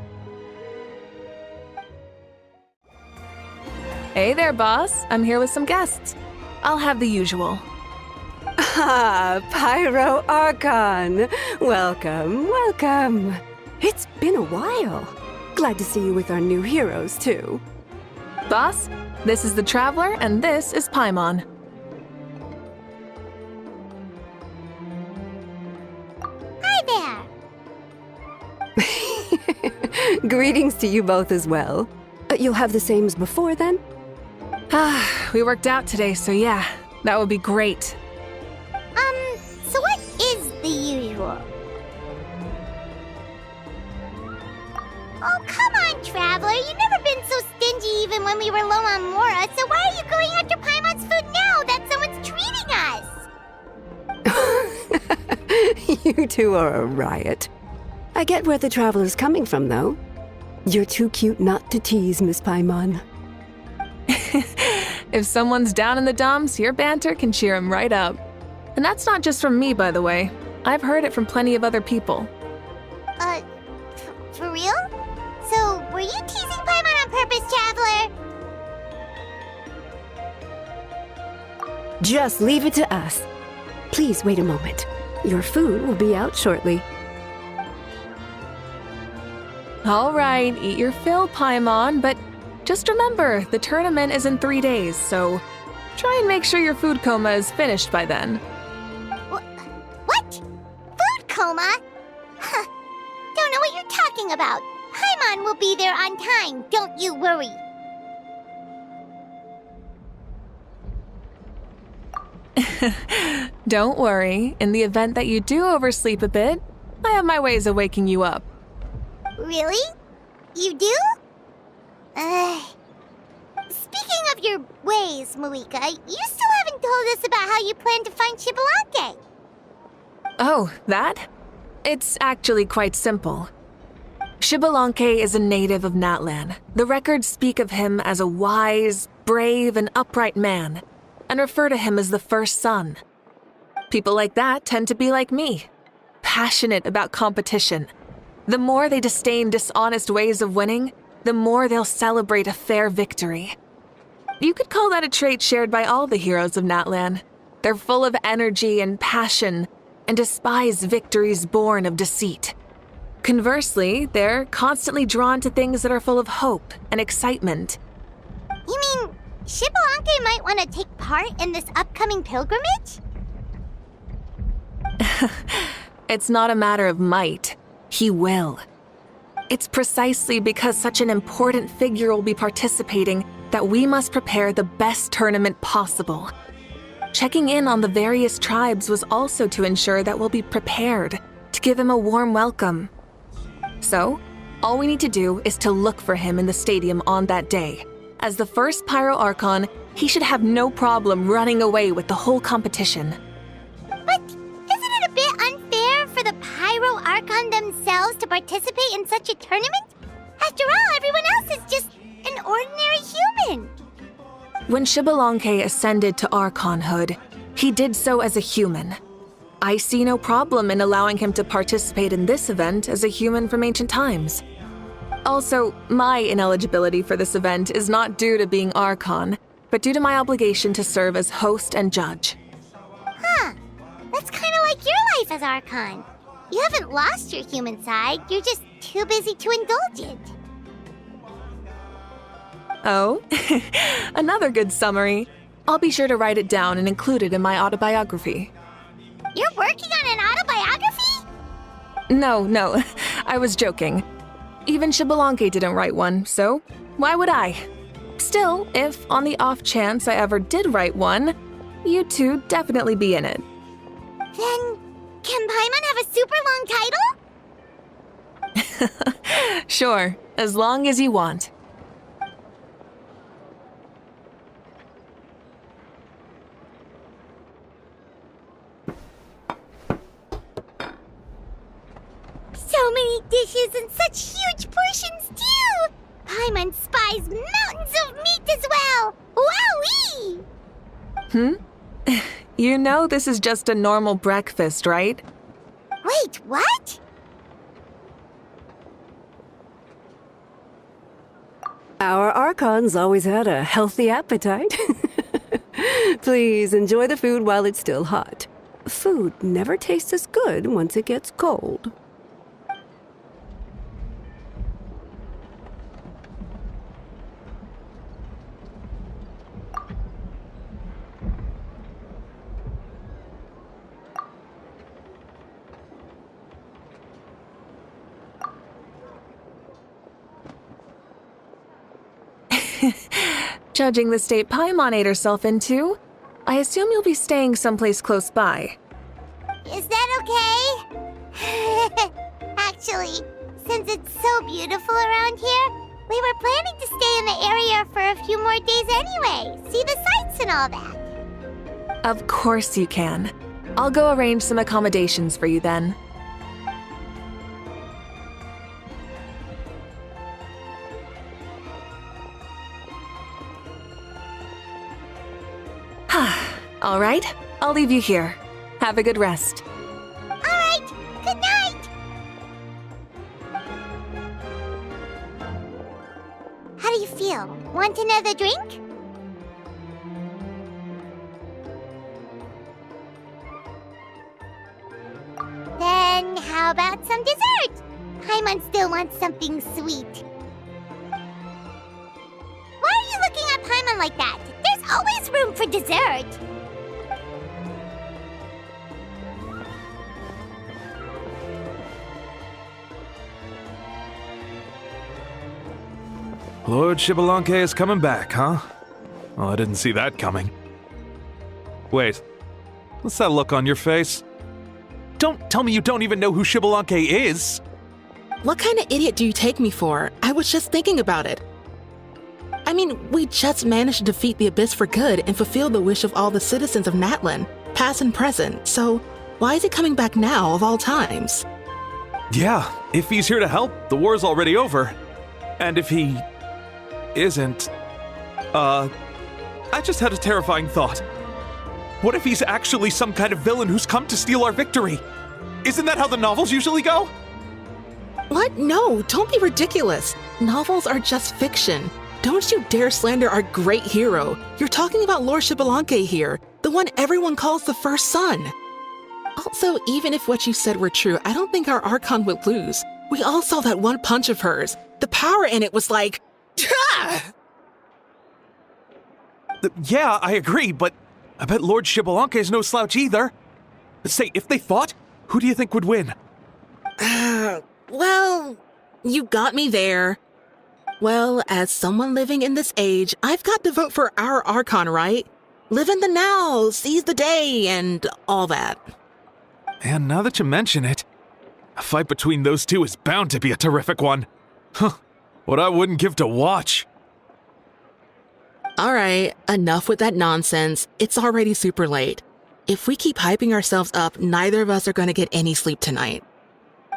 S3: Hey there, boss. I'm here with some guests. I'll have the usual.
S13: Ah, Pyro Archon. Welcome, welcome. It's been a while. Glad to see you with our new heroes, too.
S3: Boss, this is the Traveler, and this is Paimon.
S1: Hi there.
S13: Greetings to you both as well. You'll have the same as before, then?
S3: We worked out today, so yeah, that would be great.
S1: So what is the usual? Oh, come on, Traveler. You've never been so stingy even when we were low on Mora, so why are you going after Paimon's food now that someone's treating us?
S13: You two are a riot. I get where the Traveler's coming from, though. You're too cute not to tease, Miss Paimon.
S3: If someone's down in the dumps, your banter can cheer him right up. And that's not just from me, by the way. I've heard it from plenty of other people.
S1: For real? So, were you teasing Paimon on purpose, Traveler?
S13: Just leave it to us. Please wait a moment. Your food will be out shortly.
S3: All right, eat your fill, Paimon, but just remember, the tournament is in 3 days, so try and make sure your food coma is finished by then.
S1: What? Food coma? Huh. Don't know what you're talking about. Paimon will be there on time, don't you worry.
S3: Don't worry, in the event that you do oversleep a bit, I have my ways of waking you up.
S1: Really? You do? Speaking of your ways, Mavuika, you still haven't told us about how you plan to find Xbalanque.
S3: Oh, that? It's actually quite simple. Xbalanque is a native of Natlan. The records speak of him as a wise, brave, and upright man, and refer to him as the first son. People like that tend to be like me, passionate about competition. The more they disdain dishonest ways of winning, the more they'll celebrate a fair victory. You could call that a trait shared by all the heroes of Natlan. They're full of energy and passion, and despise victories born of deceit. Conversely, they're constantly drawn to things that are full of hope and excitement.
S1: You mean Xbalanque might want to take part in this upcoming pilgrimage?
S3: It's not a matter of might. He will. It's precisely because such an important figure will be participating that we must prepare the best tournament possible. Checking in on the various tribes was also to ensure that we'll be prepared to give him a warm welcome. So, all we need to do is to look for him in the stadium on that day. As the first Pyro Archon, he should have no problem running away with the whole competition.
S1: But isn't it a bit unfair for the Pyro Archon themselves to participate in such a tournament? After all, everyone else is just an ordinary human.
S3: When Xbalanque ascended to Archonhood, he did so as a human. I see no problem in allowing him to participate in this event as a human from ancient times. Also, my ineligibility for this event is not due to being Archon, but due to my obligation to serve as host and judge.
S1: Huh. That's kind of like your life as Archon. You haven't lost your human side, you're just too busy to indulge it.
S3: Oh, another good summary. I'll be sure to write it down and include it in my autobiography.
S1: You're working on an autobiography?
S3: No, I was joking. Even Xbalanque didn't write one, so why would I? Still, if on the off chance I ever did write one, you two definitely be in it.
S1: Then, can Paimon have a super long title?
S3: Sure, as long as you want.
S1: So many dishes and such huge portions, too! Paimon spies mountains of meat as well! Wowee!
S3: You know this is just a normal breakfast, right?
S1: Wait, what?
S13: Our Archon's always had a healthy appetite. Please enjoy the food while it's still hot. Food never tastes as good once it gets cold.
S3: Judging the state Paimon ate herself into, I assume you'll be staying someplace close by.
S1: Is that okay? Actually, since it's so beautiful around here, we were planning to stay in the area for a few more days anyway. See the sights and all that.
S3: Of course you can. I'll go arrange some accommodations for you then. All right, I'll leave you here. Have a good rest.
S1: All right, good night. How do you feel? Want another drink? Then how about some dessert? Paimon still wants something sweet. Why are you looking at Paimon like that? There's always room for dessert.
S14: Lord Xbalanque is coming back, huh? Well, I didn't see that coming. Wait, what's that look on your face? Don't tell me you don't even know who Xbalanque is!
S15: What kind of idiot do you take me for? I was just thinking about it. I mean, we just managed to defeat the Abyss for good and fulfill the wish of all the citizens of Natlan, past and present, so why is he coming back now of all times?
S14: Yeah, if he's here to help, the war's already over. And if he isn't, I just had a terrifying thought. What if he's actually some kind of villain who's come to steal our victory? Isn't that how the novels usually go?
S15: What? No, don't be ridiculous. Novels are just fiction. Don't you dare slander our great hero. You're talking about Lord Xbalanque here, the one everyone calls the first son. Also, even if what you said were true, I don't think our Archon would lose. We all saw that one punch of hers. The power in it was like...
S14: Yeah, I agree, but I bet Lord Xbalanque is no slouch either. Say, if they fought, who do you think would win?
S15: Well, you got me there. Well, as someone living in this age, I've got to vote for our Archon, right? Live in the now, seize the day, and all that.
S14: And now that you mention it, a fight between those two is bound to be a terrific one. Huh, what I wouldn't give to watch.
S15: All right, enough with that nonsense. It's already super late. If we keep hyping ourselves up, neither of us are going to get any sleep tonight.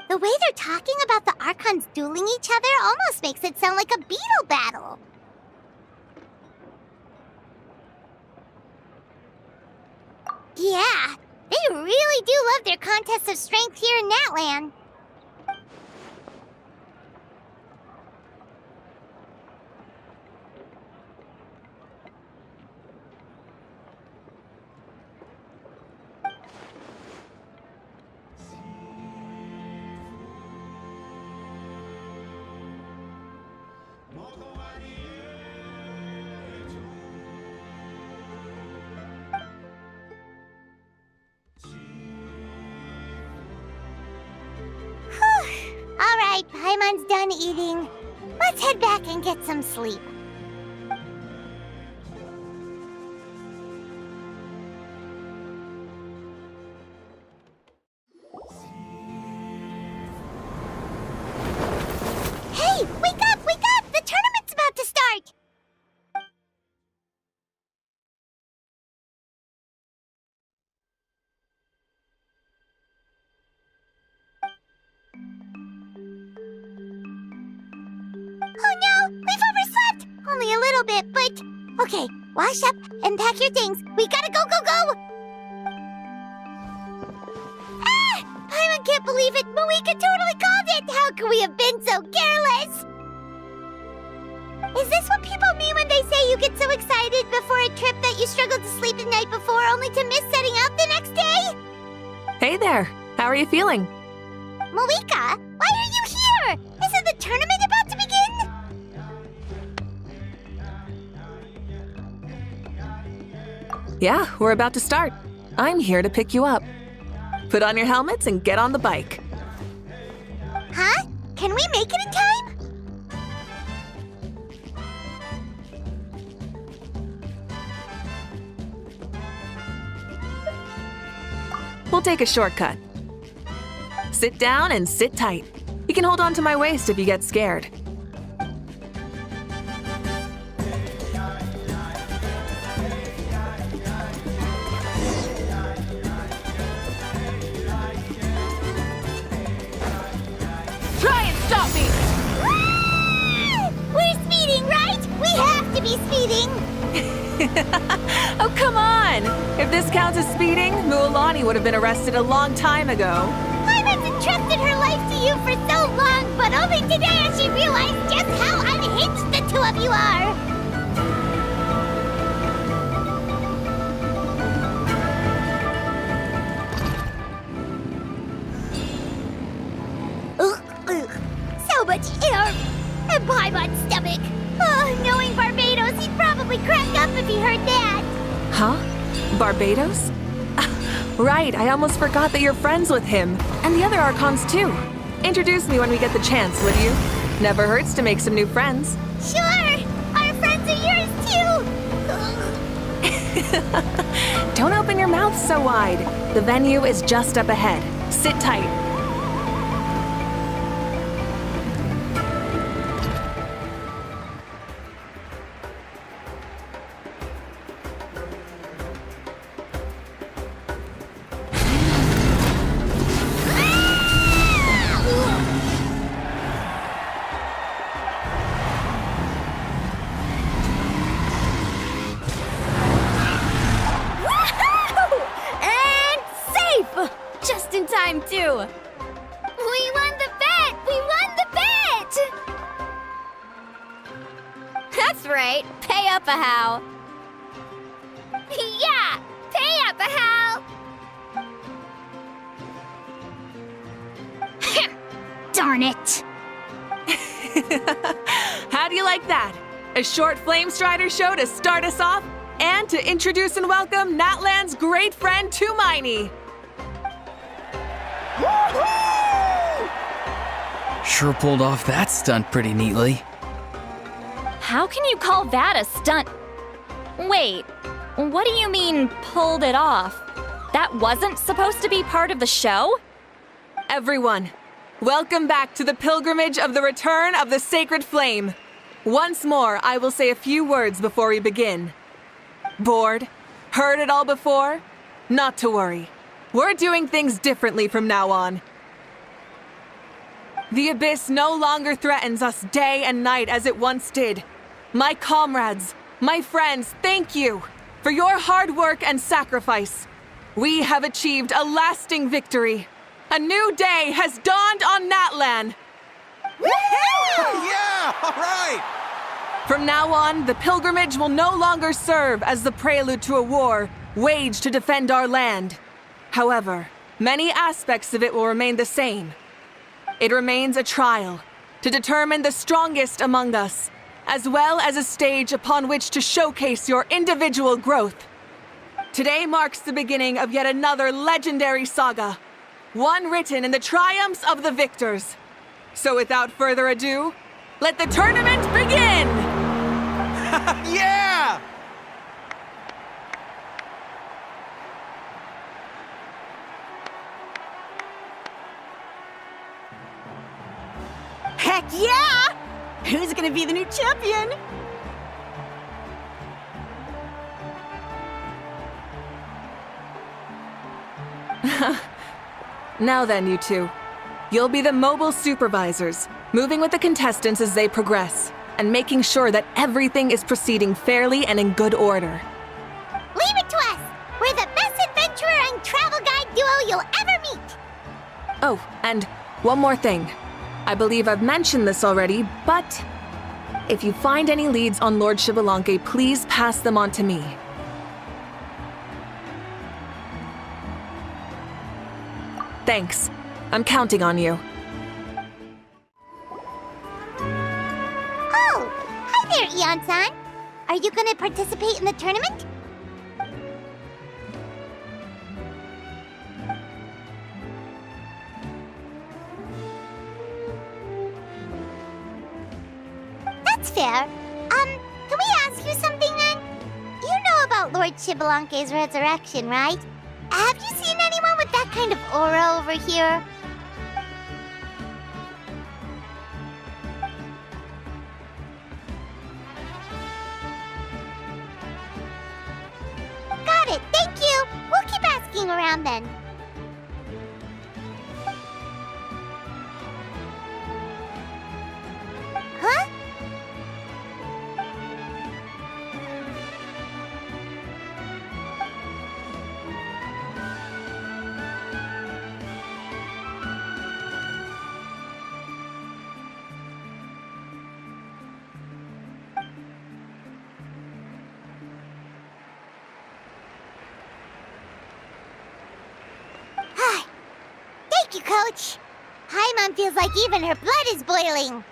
S1: The way they're talking about the Archons dueling each other almost makes it sound like a beetle battle. Yeah, they really do love their contests of strength here in Natlan. Alright, Paimon's done eating. Let's head back and get some sleep. Hey, wake up, wake up! The tournament's about to start! Oh no, we've overslept! Only a little bit, but... Okay, wash up and pack your things. We gotta go, go, go! Ah! Paimon can't believe it! Mavuika totally called it! How could we have been so careless? Is this what people mean when they say you get so excited before a trip that you struggled to sleep the night before only to miss setting out the next day?
S3: Hey there, how are you feeling?
S1: Mavuika, why are you here? Isn't the tournament about to begin?
S3: Yeah, we're about to start. I'm here to pick you up. Put on your helmets and get on the bike.
S1: Huh? Can we make it in time?
S3: We'll take a shortcut. Sit down and sit tight. You can hold on to my waist if you get scared. Try and stop me!
S1: Ah! We're speeding, right? We have to be speeding!
S3: Oh, come on! If this counts as speeding, Mualani would have been arrested a long time ago.
S1: Paimon's entrusted her life to you for so long, but only today has she realized just how unhinged the two of you are! Ugh. So much air! And Paimon's stomach! Oh, knowing Barbados, he'd probably crack up if he heard that!
S3: Huh? Barbados? Right, I almost forgot that you're friends with him. And the other Archons, too. Introduce me when we get the chance, would you? Never hurts to make some new friends.
S1: Sure! Our friends are yours, too!
S3: Don't open your mouth so wide. The venue is just up ahead. Sit tight.
S5: right. Pay up a how. Yeah, pay up a how.
S4: Darn it.
S3: How do you like that? A short Flame Strider show to start us off, and to introduce and welcome Natlan's great friend Tumaini.
S8: Sure pulled off that stunt pretty neatly.
S2: How can you call that a stunt? Wait, what do you mean, pulled it off? That wasn't supposed to be part of the show?
S3: Everyone, welcome back to the pilgrimage of the return of the sacred flame. Once more, I will say a few words before we begin. Bored? Heard it all before? Not to worry. We're doing things differently from now on. The abyss no longer threatens us day and night as it once did. My comrades, my friends, thank you for your hard work and sacrifice. We have achieved a lasting victory. A new day has dawned on Natlan.
S16: Yeah, all right!
S3: From now on, the pilgrimage will no longer serve as the prelude to a war waged to defend our land. However, many aspects of it will remain the same. It remains a trial to determine the strongest among us, as well as a stage upon which to showcase your individual growth. Today marks the beginning of yet another legendary saga, one written in the triumphs of the victors. So without further ado, let the tournament begin!
S16: Yeah!
S10: Heck yeah! Who's gonna be the new champion?
S3: Now then, you two. You'll be the mobile supervisors, moving with the contestants as they progress, and making sure that everything is proceeding fairly and in good order.
S1: Leave it to us! We're the best adventurer and travel guide duo you'll ever meet!
S3: Oh, and one more thing. I believe I've mentioned this already, but if you find any leads on Lord Shibalanke, please pass them on to me. Thanks. I'm counting on you.
S1: Oh, hi there, Eon-san. Are you gonna participate in the tournament? That's fair. Can we ask you something then? You know about Lord Shibalanke's resurrection, right? Have you seen anyone with that kind of aura over here? Got it, thank you! We'll keep asking around then. Huh? Thank you, Coach. Paimon feels like even her blood is boiling.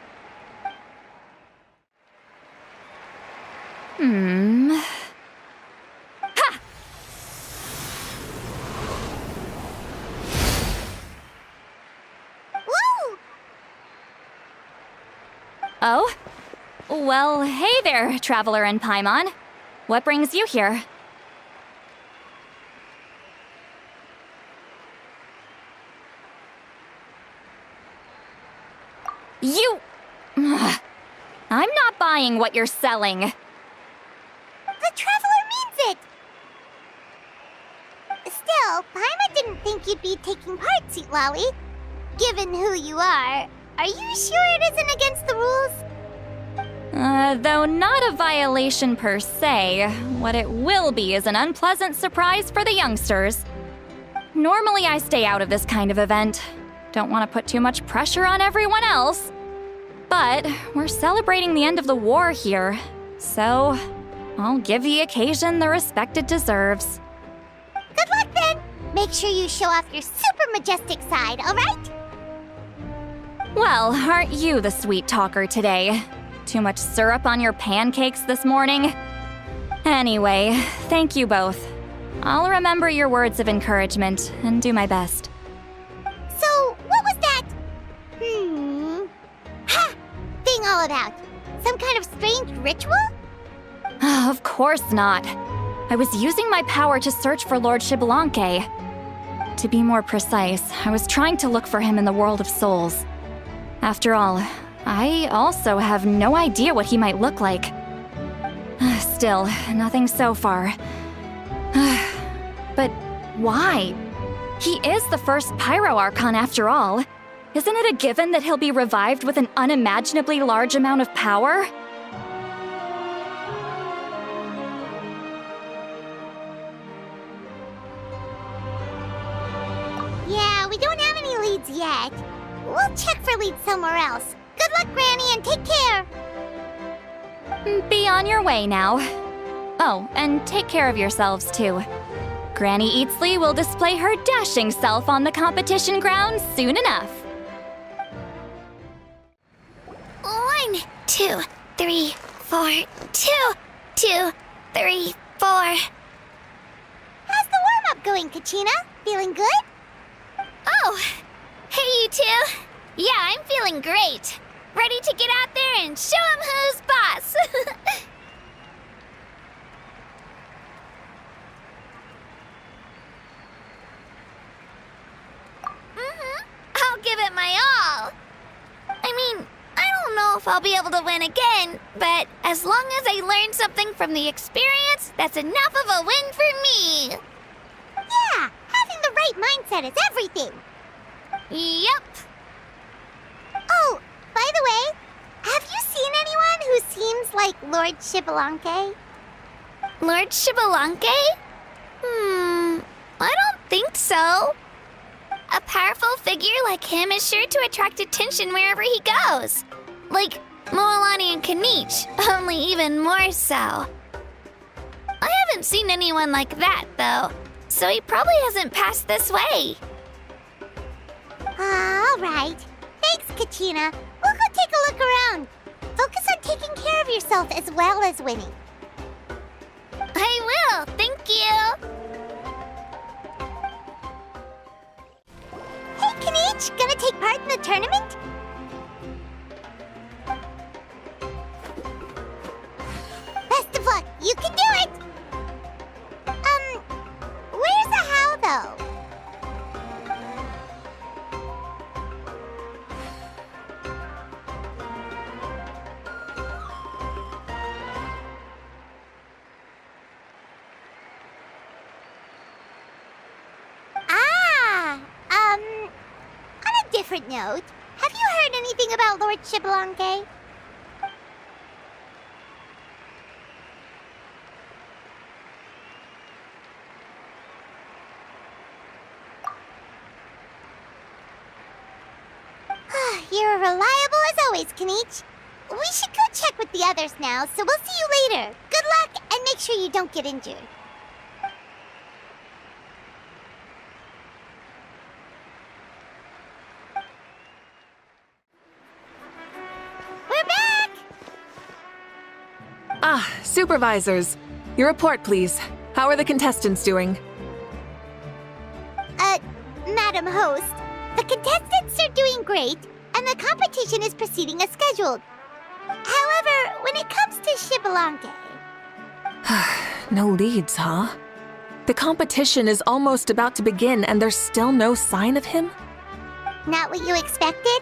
S2: Ha!
S1: Woo!
S2: Oh? Well, hey there, Traveler and Paimon. What brings you here? You... Ugh. I'm not buying what you're selling.
S1: The Traveler means it! Still, Paimon didn't think you'd be taking part, Sweet Lolly. Given who you are you sure it isn't against the rules?
S2: Though not a violation per se, what it will be is an unpleasant surprise for the youngsters. Normally I stay out of this kind of event. Don't want to put too much pressure on everyone else. But we're celebrating the end of the war here. So, I'll give the occasion the respect it deserves.
S1: Good luck then! Make sure you show off your super majestic side, alright?
S2: Well, aren't you the sweet talker today? Too much syrup on your pancakes this morning? Anyway, thank you both. I'll remember your words of encouragement and do my best.
S1: So, what was that? Ha! Thing all about? Some kind of strange ritual?
S2: Of course not. I was using my power to search for Lord Xbalanque. To be more precise, I was trying to look for him in the world of souls. After all, I also have no idea what he might look like. Still, nothing so far. But why? He is the first Pyro Archon after all. Isn't it a given that he'll be revived with an unimaginably large amount of power?
S1: Yeah, we don't have any leads yet. We'll check for leads somewhere else. Good luck, Granny, and take care!
S2: Be on your way now. Oh, and take care of yourselves too. Granny Eatsley will display her dashing self on the competition grounds soon enough.
S5: 1, 2, 3, 4, 2, 2, 3, 4.
S1: How's the warm-up going, Kachina? Feeling good?
S5: Oh, hey you two. Yeah, I'm feeling great. Ready to get out there and show 'em who's boss. I'll give it my all. I mean, I don't know if I'll be able to win again, but as long as I learn something from the experience, that's enough of a win for me.
S1: Yeah, having the right mindset is everything.
S5: Yep.
S1: Oh, by the way, have you seen anyone who seems like Lord Xbalanque?
S5: Lord Xbalanque? I don't think so. A powerful figure like him is sure to attract attention wherever he goes. Like Moalani and Kanich, only even more so. I haven't seen anyone like that, though, so he probably hasn't passed this way.
S1: All right. Thanks, Kachina. We'll go take a look around. Focus on taking care of yourself as well as winning.
S5: I will, thank you.
S1: Hey, Kanich, gonna take part in the tournament? Best of luck. You can do it. Where's the how, though? On a different note, have you heard anything about Lord Xbalanque? You're reliable as always, Kanich. We should go check with the others now, so we'll see you later. Good luck, and make sure you don't get injured. We're back!
S3: Ah, supervisors. Your report, please. How are the contestants doing?
S1: Madam Host, the contestants are doing great, and the competition is proceeding as scheduled. However, when it comes to Xbalanque...
S3: No leads, huh? The competition is almost about to begin and there's still no sign of him?
S1: Not what you expected?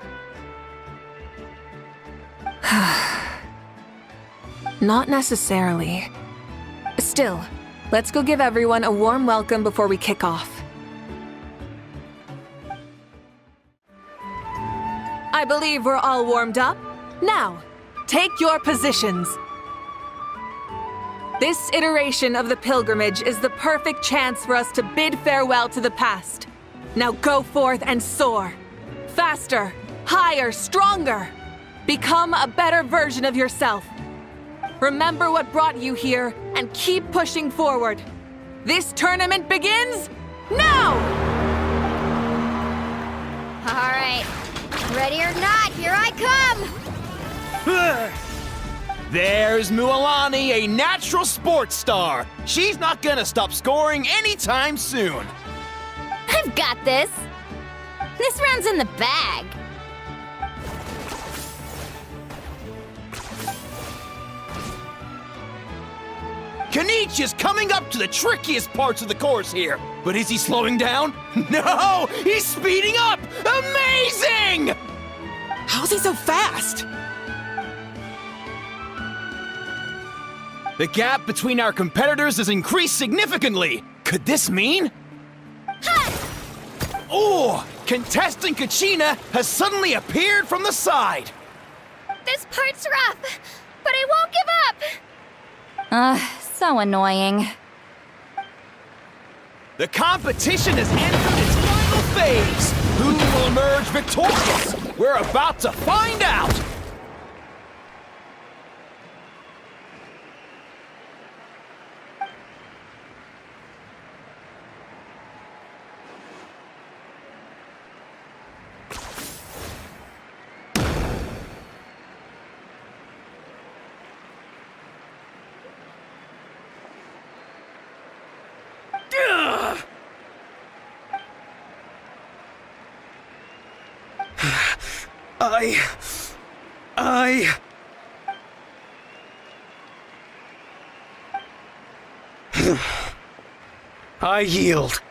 S3: Not necessarily. Still, let's go give everyone a warm welcome before we kick off. I believe we're all warmed up. Now, take your positions. This iteration of the pilgrimage is the perfect chance for us to bid farewell to the past. Now go forth and soar. Faster, higher, stronger. Become a better version of yourself. Remember what brought you here and keep pushing forward. This tournament begins now!
S4: All right. Ready or not, here I come!
S16: There's Mualani, a natural sports star. She's not gonna stop scoring anytime soon.
S4: I've got this. This round's in the bag.
S16: Kanich is coming up to the trickiest parts of the course here. But is he slowing down? No! He's speeding up! Amazing!
S6: How's he so fast?
S16: The gap between our competitors has increased significantly. Could this mean? Oh! Contestant Kachina has suddenly appeared from the side.
S5: This part's rough, but I won't give up.
S2: So annoying.
S16: The competition has entered its final phase. Who will emerge victorious? We're about to find out.
S6: I yield.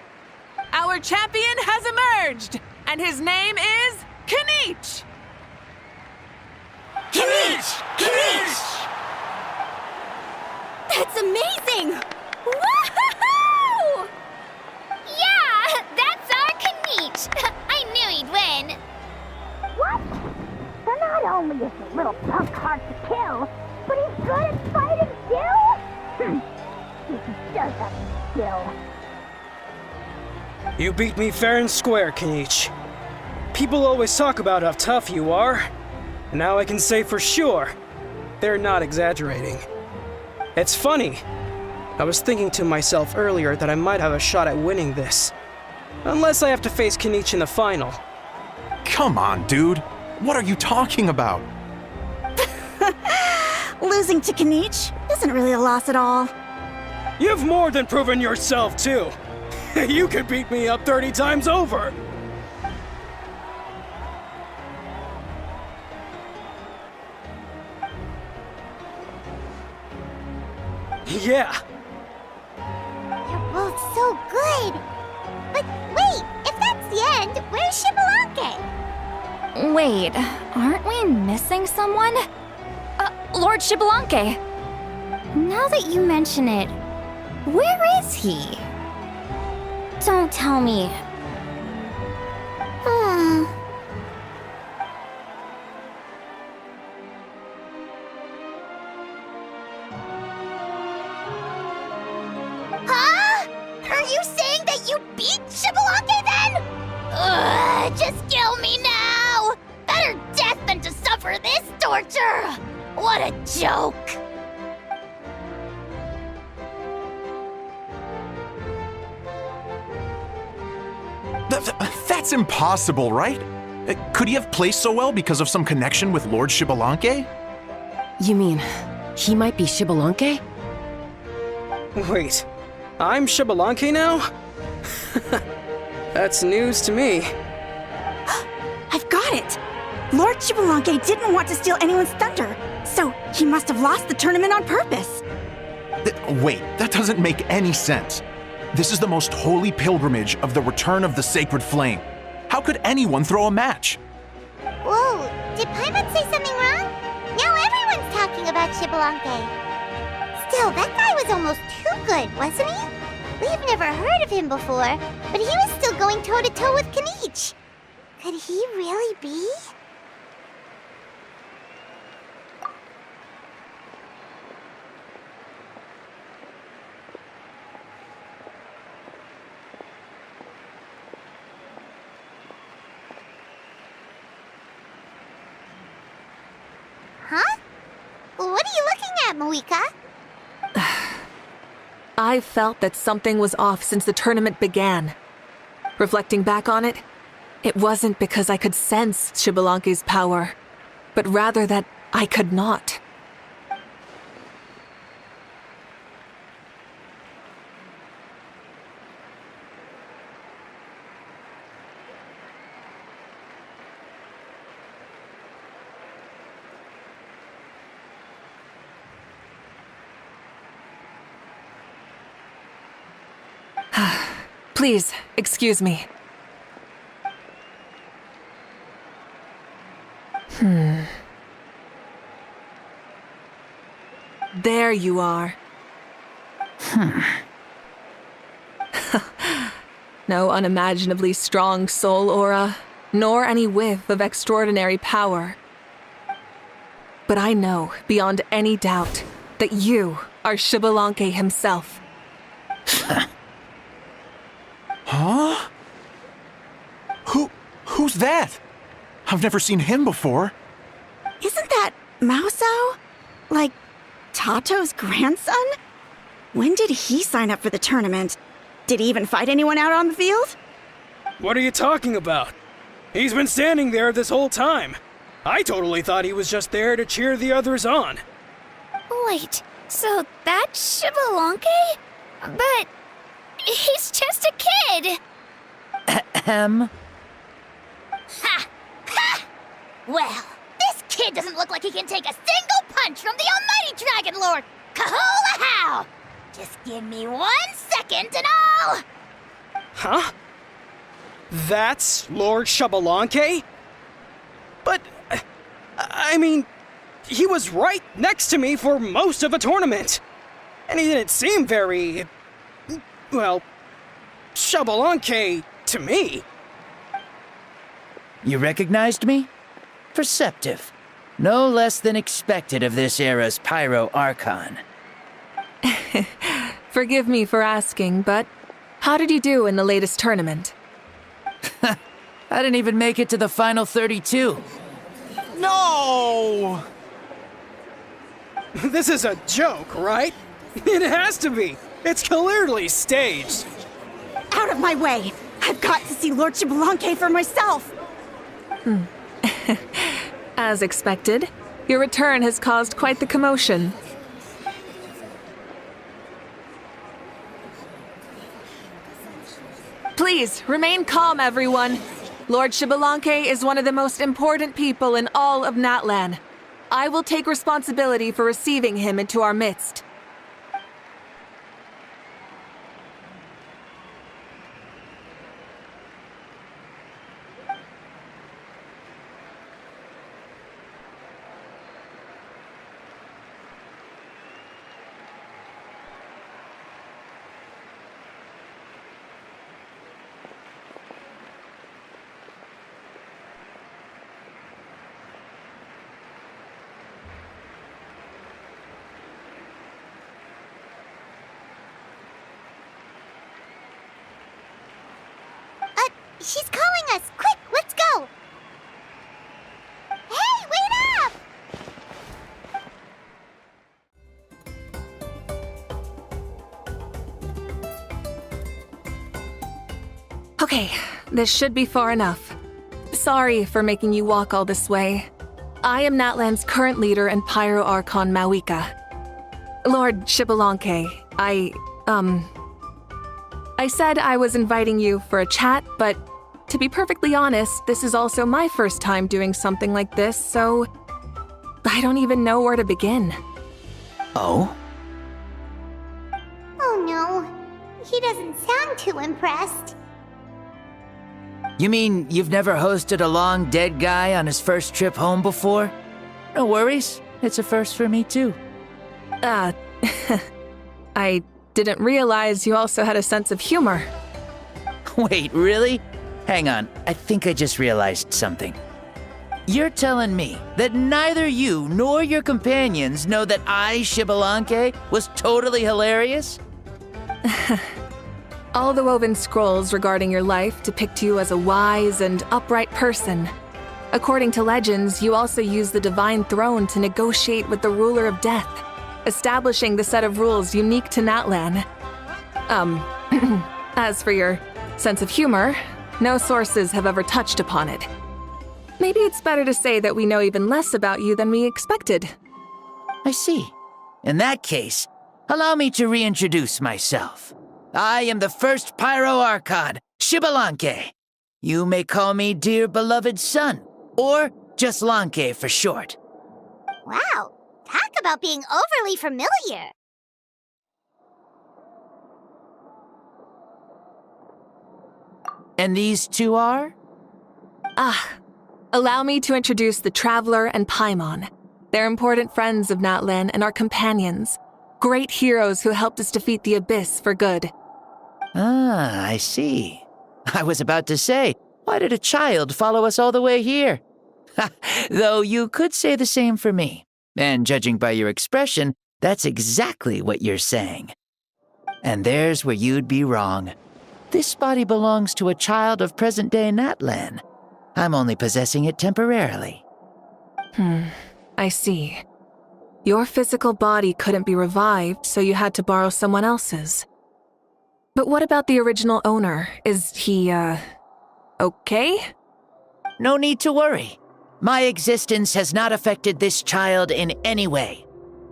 S3: Our champion has emerged, and his name is Kanich!
S10: Kanich! Kanich!
S4: That's amazing!
S5: Woohoo! Yeah, that's our Kanich. I knew he'd win.
S1: What? So not only is the little punk hard to kill, but he's good at fighting too? He does have skill.
S17: You beat me fair and square, Kanich. People always talk about how tough you are. And now I can say for sure, they're not exaggerating. It's funny. I was thinking to myself earlier that I might have a shot at winning this. Unless I have to face Kanich in the final.
S14: Come on, dude. What are you talking about?
S10: Losing to Kanich isn't really a loss at all.
S17: You've more than proven yourself, too. You could beat me up 30 times over. Yeah.
S1: You're both so good. But wait, if that's the end, where's Shibalanke?
S2: Wait, aren't we missing someone? Lord Shibalanke!
S4: Now that you mention it, where is he? Don't tell me.
S1: Huh? Are you saying that you beat Shibalanke then?
S4: Just kill me now! Better death than to suffer this torture! What a joke!
S14: That's impossible, right? Could he have placed so well because of some connection with Lord Shibalanke?
S11: You mean, he might be Shibalanke?
S17: Wait, I'm Shibalanke now? That's news to me.
S10: I've got it! Lord Shibalanke didn't want to steal anyone's thunder, so he must have lost the tournament on purpose.
S14: Wait, that doesn't make any sense. This is the most holy pilgrimage of the return of the sacred flame. How could anyone throw a match?
S1: Whoa, did Paimon say something wrong? Now everyone's talking about Shibalanke. Still, that guy was almost too good, wasn't he? We've never heard of him before, but he was still going toe-to-toe with Kanich. Could he really be? Huh? What are you looking at, that, Mavuika?
S3: I felt that something was off since the tournament began. Reflecting back on it, it wasn't because I could sense Xbalanque's power, but rather that I could not. Please, excuse me. There you are. No unimaginably strong soul aura, nor any whiff of extraordinary power. But I know, beyond any doubt, that you are Xbalanque himself.
S16: Huh? Who's that? I've never seen him before.
S10: Isn't that Mauso? Like, Tato's grandson? When did he sign up for the tournament? Did he even fight anyone out on the field?
S17: What are you talking about? He's been standing there this whole time. I totally thought he was just there to cheer the others on.
S5: Wait, so that's Xbalanque? But he's just a kid.
S4: Ha! Ha! Well, this kid doesn't look like he can take a single punch from the almighty Dragon Lord! Kahula how! Just give me 1 second and I'll...
S17: Huh? That's Lord Xbalanque? But, I mean, he was right next to me for most of the tournament. And he didn't seem very, well, Xbalanque to me.
S18: You recognized me? Perceptive. No less than expected of this era's Pyro Archon.
S3: Forgive me for asking, but how did you do in the latest tournament?
S18: I didn't even make it to the final 32.
S16: No!
S17: This is a joke, right? It has to be. It's clearly staged.
S10: Out of my way! I've got to see Lord Xbalanque for myself!
S3: As expected, your return has caused quite the commotion. Please, remain calm, everyone. Lord Xbalanque is one of the most important people in all of Natlan. I will take responsibility for receiving him into our midst.
S1: She's calling us! Quick, let's go! Hey, wait up!
S3: Okay, this should be far enough. Sorry for making you walk all this way. I am Natlan's current leader and Pyro Archon Mavuika. Lord Xbalanque, I said I was inviting you for a chat, but to be perfectly honest, this is also my first time doing something like this, so I don't even know where to begin.
S18: Oh?
S1: Oh no, he doesn't sound too impressed.
S18: You mean you've never hosted a long dead guy on his first trip home before? No worries, it's a first for me too.
S3: I didn't realize you also had a sense of humor.
S18: Wait, really? Hang on, I think I just realized something. You're telling me that neither you nor your companions know that I, Xbalanque, was totally hilarious?
S3: All the woven scrolls regarding your life depict you as a wise and upright person. According to legends, you also use the divine throne to negotiate with the ruler of death. establishing the set of rules unique to Natlan. As for your sense of humor, no sources have ever touched upon it. Maybe it's better to say that we know even less about you than we expected.
S18: I see. In that case, allow me to reintroduce myself. I am the first Pyro Archon, Xbalanque. You may call me dear beloved son, or just Lanque for short.
S1: Wow, talk about being overly familiar.
S18: And these two are?
S3: Allow me to introduce the Traveler and Paimon. They're important friends of Natlan and our companions. Great heroes who helped us defeat the Abyss for good.
S18: Ah, I see. I was about to say, why did a child follow us all the way here? Though you could say the same for me. And judging by your expression, that's exactly what you're saying. And there's where you'd be wrong. This body belongs to a child of present-day Natlan. I'm only possessing it temporarily.
S3: I see. Your physical body couldn't be revived, so you had to borrow someone else's. But what about the original owner? Is he, okay?
S18: No need to worry. My existence has not affected this child in any way.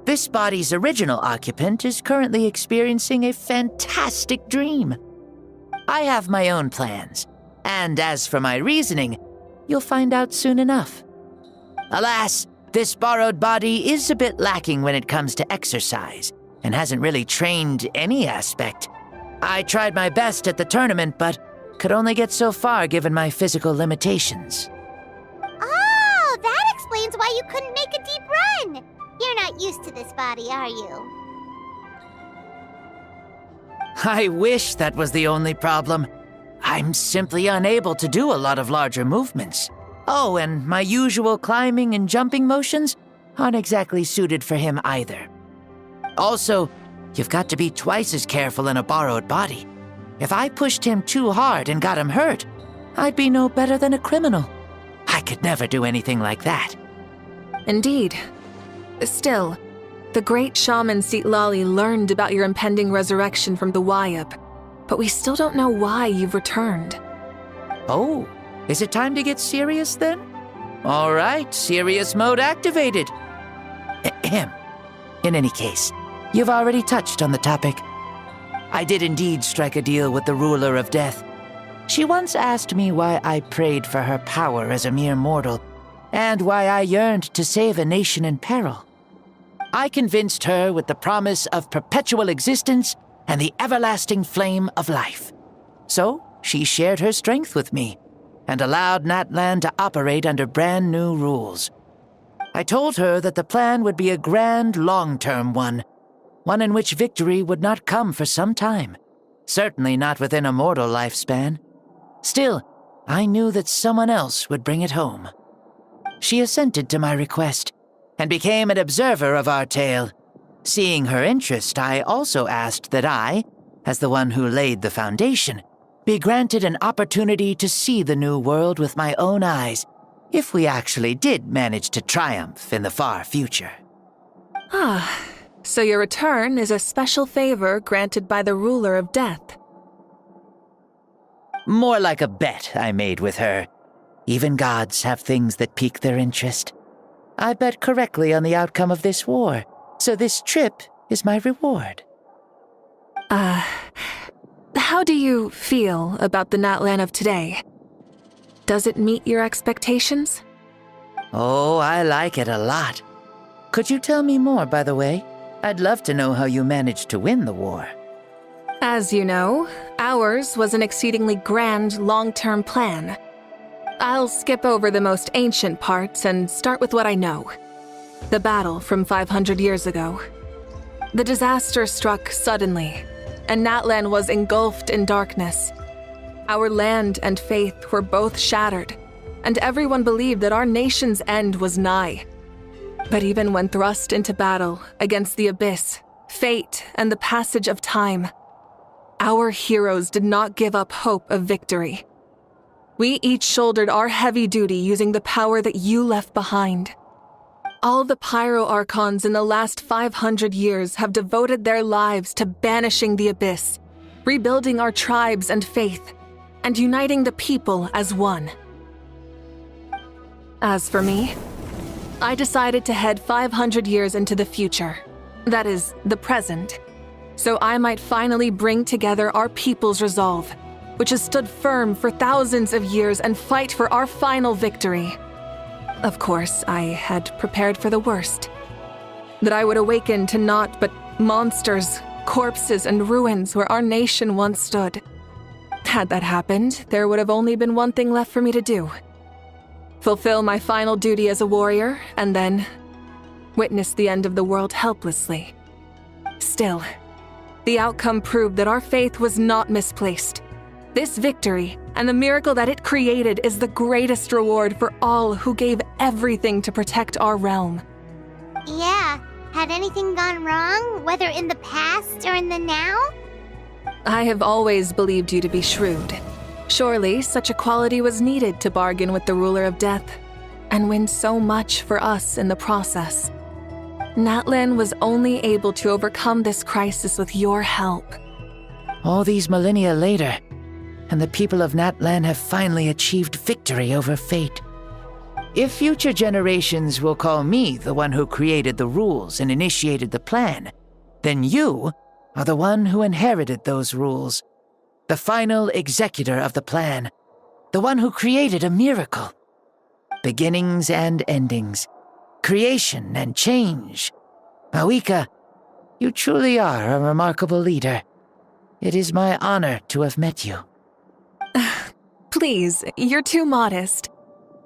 S18: This body's original occupant is currently experiencing a fantastic dream. I have my own plans, and as for my reasoning, you'll find out soon enough. Alas, this borrowed body is a bit lacking when it comes to exercise, and hasn't really trained any aspect. I tried my best at the tournament, but could only get so far given my physical limitations.
S1: Oh, that explains why you couldn't make a deep run. You're not used to this body, are you?
S18: I wish that was the only problem. I'm simply unable to do a lot of larger movements. Oh, and my usual climbing and jumping motions aren't exactly suited for him either. Also, you've got to be twice as careful in a borrowed body. If I pushed him too hard and got him hurt, I'd be no better than a criminal. I could never do anything like that.
S3: Indeed. Still, the great shaman Lali learned about your impending resurrection from the Wayup, but we still don't know why you've returned.
S18: Oh, is it time to get serious then? All right, serious mode activated. Ahem. In any case, you've already touched on the topic. I did indeed strike a deal with the ruler of death. She once asked me why I prayed for her power as a mere mortal, and why I yearned to save a nation in peril. I convinced her with the promise of perpetual existence and the everlasting flame of life. So she shared her strength with me, and allowed Natlan to operate under brand new rules. I told her that the plan would be a grand, long-term one in which victory would not come for some time, certainly not within a mortal lifespan. Still, I knew that someone else would bring it home. She assented to my request, and became an observer of our tale. Seeing her interest, I also asked that I, as the one who laid the foundation, be granted an opportunity to see the new world with my own eyes, if we actually did manage to triumph in the far future.
S3: So your return is a special favor granted by the ruler of death.
S18: More like a bet I made with her. Even gods have things that pique their interest. I bet correctly on the outcome of this war, so this trip is my reward.
S3: How do you feel about the Natlan of today? Does it meet your expectations?
S18: Oh, I like it a lot. Could you tell me more, by the way? I'd love to know how you managed to win the war.
S3: As you know, ours was an exceedingly grand, long-term plan. I'll skip over the most ancient parts and start with what I know. The battle from 500 years ago. The disaster struck suddenly, and Natlan was engulfed in darkness. Our land and faith were both shattered, and everyone believed that our nation's end was nigh. But even when thrust into battle against the Abyss, fate, and the passage of time, our heroes did not give up hope of victory. We each shouldered our heavy duty using the power that you left behind. All the Pyro Archons in the last 500 years have devoted their lives to banishing the Abyss, rebuilding our tribes and faith, and uniting the people as one. As for me, I decided to head 500 years into the future, that is, the present, so I might finally bring together our people's resolve, which has stood firm for thousands of years, and fight for our final victory. Of course, I had prepared for the worst. That I would awaken to naught but monsters, corpses, and ruins where our nation once stood. Had that happened, there would have only been one thing left for me to do. Fulfill my final duty as a warrior, and then witness the end of the world helplessly. Still, the outcome proved that our faith was not misplaced. This victory, and the miracle that it created, is the greatest reward for all who gave everything to protect our realm.
S1: Yeah, had anything gone wrong, whether in the past or in the now?
S3: I have always believed you to be shrewd. Surely, such a quality was needed to bargain with the ruler of death, and win so much for us in the process. Natlan was only able to overcome this crisis with your help.
S18: All these millennia later, and the people of Natlan have finally achieved victory over fate. If future generations will call me the one who created the rules and initiated the plan, then you are the one who inherited those rules, the final executor of the plan, the one who created a miracle. Beginnings and endings, creation and change. Mavuika, you truly are a remarkable leader. It is my honor to have met you.
S3: Please, you're too modest.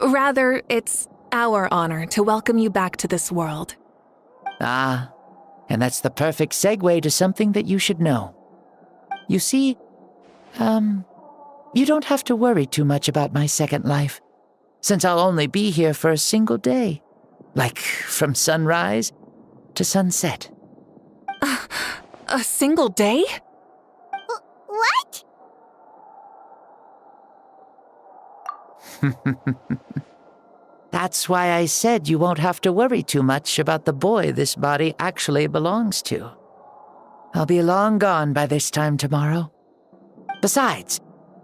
S3: Rather, it's our honor to welcome you back to this world.
S18: Ah, and that's the perfect segue to something that you should know. You see, you don't have to worry too much about my second life, since I'll only be here for a single day, like from sunrise to sunset.
S3: A single day?
S1: What?
S18: That's why I said you won't have to worry too much about the boy this body actually belongs to. I'll be long gone by this time tomorrow. Besides,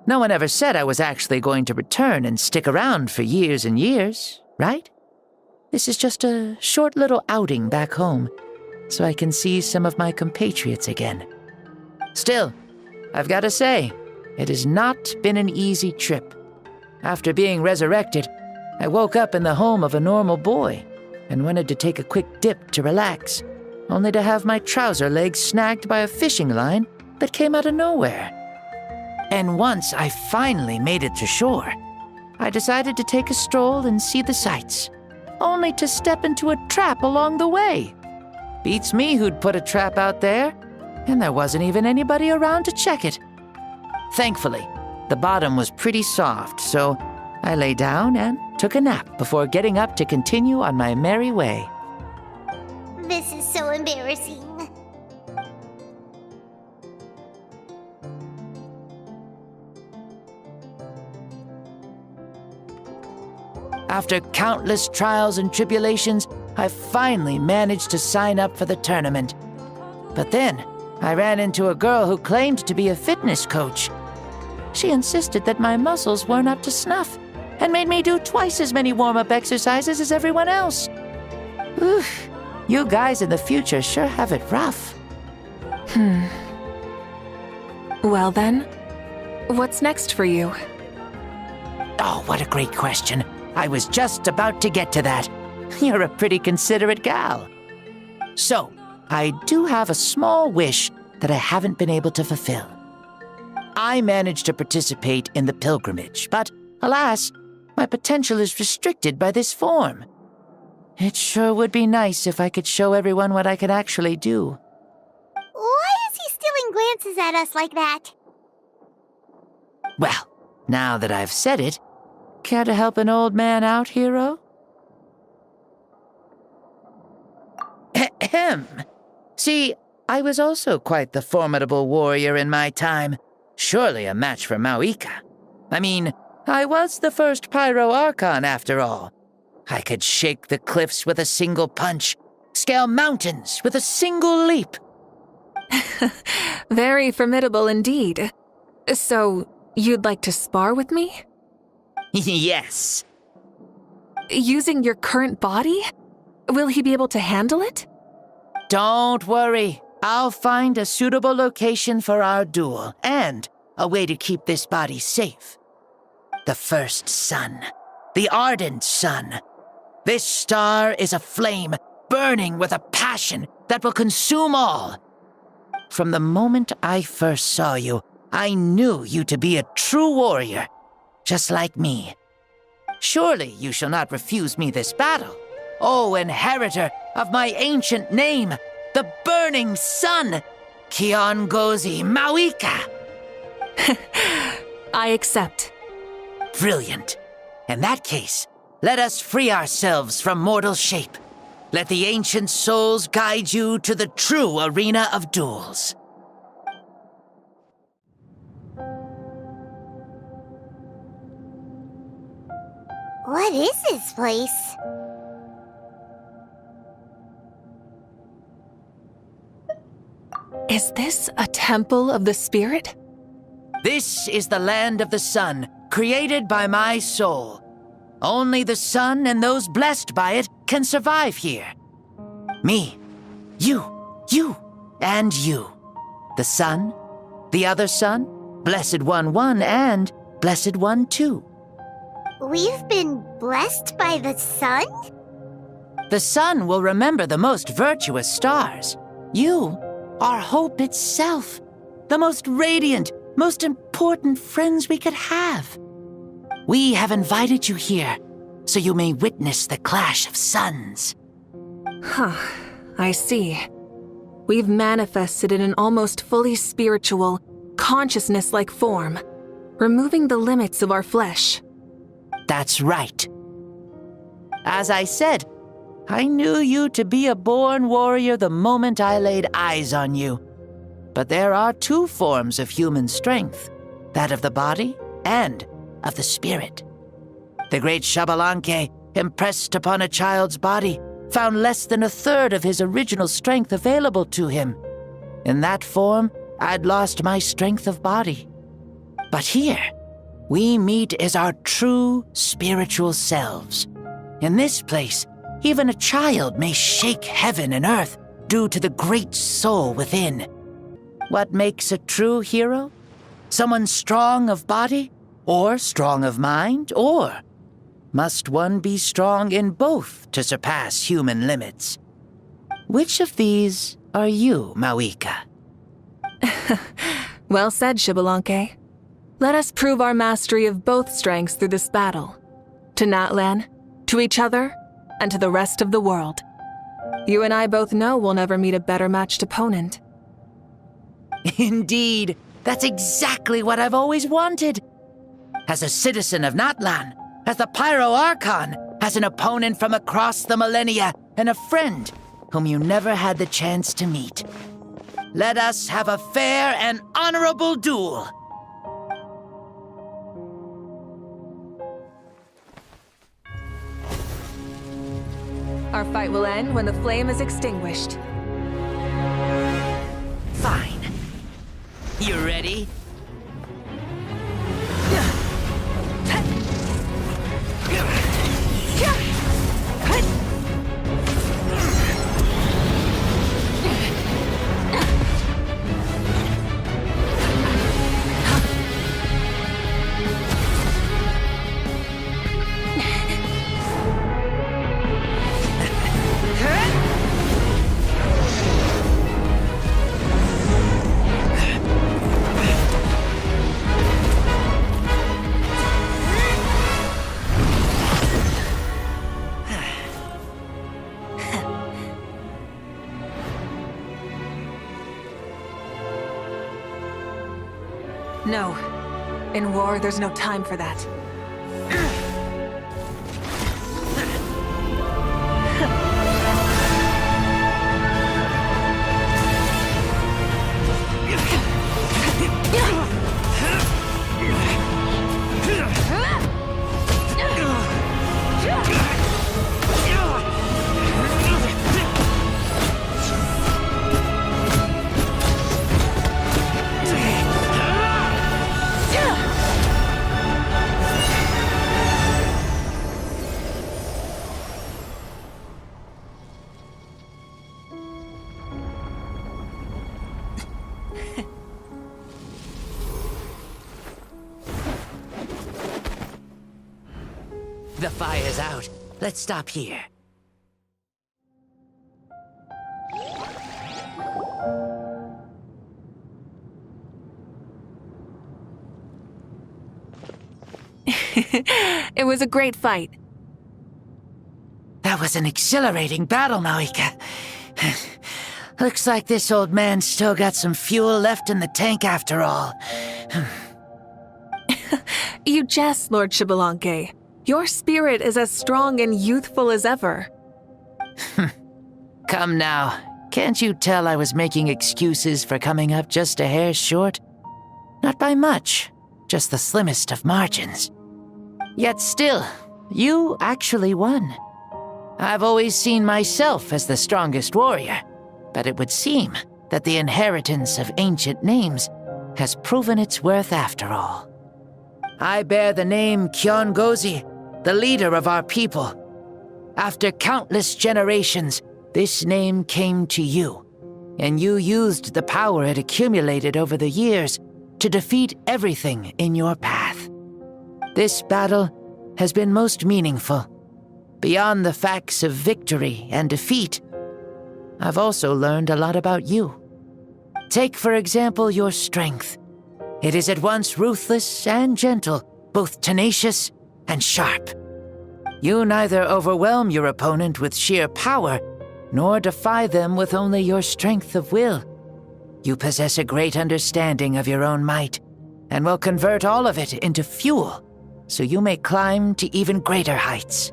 S18: no one ever said I was actually going to return and stick around for years and years, right? This is just a short little outing back home, so I can see some of my compatriots again. Still, I've got to say, it has not been an easy trip. After being resurrected, I woke up in the home of a normal boy and wanted to take a quick dip to relax, only to have my trouser legs snagged by a fishing line that came out of nowhere. And once I finally made it to shore, I decided to take a stroll and see the sights, only to step into a trap along the way. Beats me who'd put a trap out there, and there wasn't even anybody around to check it. Thankfully, the bottom was pretty soft, so I lay down and took a nap before getting up to continue on my merry way.
S1: This is so embarrassing.
S18: After countless trials and tribulations, I finally managed to sign up for the tournament. But then, I ran into a girl who claimed to be a fitness coach. She insisted that my muscles weren't up to snuff, and made me do twice as many warm-up exercises as everyone else. Oof, you guys in the future sure have it rough.
S3: Well then, what's next for you?
S18: Oh, what a great question. I was just about to get to that. You're a pretty considerate gal. So, I do have a small wish that I haven't been able to fulfill. I managed to participate in the pilgrimage, but alas, my potential is restricted by this form. It sure would be nice if I could show everyone what I can actually do.
S1: Why is he stealing glances at us like that?
S18: Well, now that I've said it, care to help an old man out, hero? Ahem. See, I was also quite the formidable warrior in my time. Surely a match for Mavuika. I mean, I was the first Pyro Archon after all. I could shake the cliffs with a single punch, scale mountains with a single leap.
S3: Very formidable indeed. So, you'd like to spar with me?
S18: Yes.
S3: Using your current body? Will he be able to handle it?
S18: Don't worry. I'll find a suitable location for our duel and a way to keep this body safe. The first sun. The ardent sun. This star is a flame burning with a passion that will consume all. From the moment I first saw you, I knew you to be a true warrior, just like me. Surely you shall not refuse me this battle, O inheritor of my ancient name, the burning sun, Kiongozi Mavuika.
S3: I accept.
S18: Brilliant. In that case, let us free ourselves from mortal shape. Let the ancient souls guide you to the true arena of duels.
S1: What is this place?
S3: Is this a temple of the spirit?
S18: This is the land of the sun, created by my soul. Only the sun and those blessed by it can survive here. Me, you, and you. The sun, the other sun, Blessed One 1, and Blessed One 2.
S1: We've been blessed by the sun?
S18: The sun will remember the most virtuous stars. You are hope itself, the most radiant, most important friends we could have. We have invited you here, so you may witness the clash of suns.
S3: Huh, I see. We've manifested in an almost fully spiritual, consciousness-like form, removing the limits of our flesh.
S18: That's right. As I said, I knew you to be a born warrior the moment I laid eyes on you. But there are two forms of human strength, that of the body and of the spirit. The great Xbalanque, impressed upon a child's body, found less than a third of his original strength available to him. In that form, I'd lost my strength of body. But here, we meet as our true spiritual selves. In this place, even a child may shake heaven and earth due to the great soul within. What makes a true hero? Someone strong of body, or strong of mind, or must one be strong in both to surpass human limits? Which of these are you, Mavuika?
S3: Well said, Xbalanque. Let us prove our mastery of both strengths through this battle. To Natlan, to each other, and to the rest of the world. You and I both know we'll never meet a better matched opponent.
S18: Indeed, that's exactly what I've always wanted. As a citizen of Natlan, as the Pyro Archon, as an opponent from across the millennia, and a friend whom you never had the chance to meet. Let us have a fair and honorable duel.
S3: Our fight will end when the flame is extinguished.
S18: Fine. You ready?
S3: No. In war, there's no time for that.
S18: The fire's out. Let's stop here.
S3: It was a great fight.
S18: That was an exhilarating battle, Mavuika. Looks like this old man's still got some fuel left in the tank after all.
S3: You jest, Lord Xbalanque. Your spirit is as strong and youthful as ever.
S18: Come now. Can't you tell I was making excuses for coming up just a hair short? Not by much, just the slimmest of margins. Yet still, you actually won. I've always seen myself as the strongest warrior, but it would seem that the inheritance of ancient names has proven its worth after all. I bear the name Kiongozi, the leader of our people. After countless generations, this name came to you, and you used the power it accumulated over the years to defeat everything in your path. This battle has been most meaningful. Beyond the facts of victory and defeat, I've also learned a lot about you. Take, for example, your strength. It is at once ruthless and gentle, both tenacious and sharp. You neither overwhelm your opponent with sheer power, nor defy them with only your strength of will. You possess a great understanding of your own might, and will convert all of it into fuel, so you may climb to even greater heights.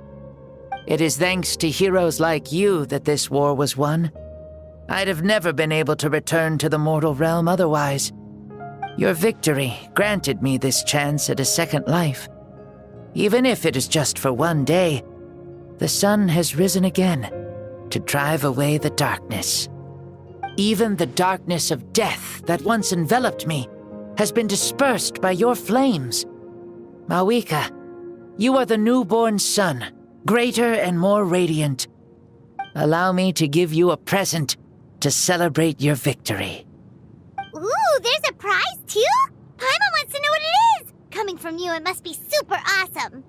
S18: It is thanks to heroes like you that this war was won. I'd have never been able to return to the mortal realm otherwise. Your victory granted me this chance at a second life. Even if it is just for one day, the sun has risen again to drive away the darkness. Even the darkness of death that once enveloped me has been dispersed by your flames. Mavuika, you are the newborn sun, greater and more radiant. Allow me to give you a present to celebrate your victory.
S1: Ooh, there's a prize too? Paimon wants to know what it is! Coming from you, it must be super awesome.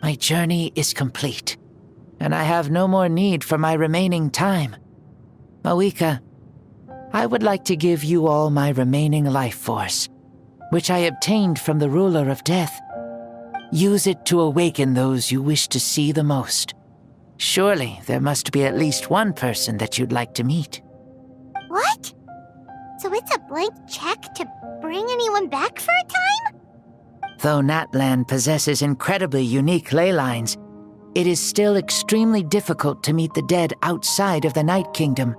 S18: My journey is complete, and I have no more need for my remaining time. Mavuika, I would like to give you all my remaining life force, which I obtained from the ruler of death. Use it to awaken those you wish to see the most. Surely there must be at least one person that you'd like to meet.
S1: What? So it's a blank check to bring anyone back for a time?
S18: Though Natlan possesses incredibly unique ley lines, it is still extremely difficult to meet the dead outside of the Night Kingdom.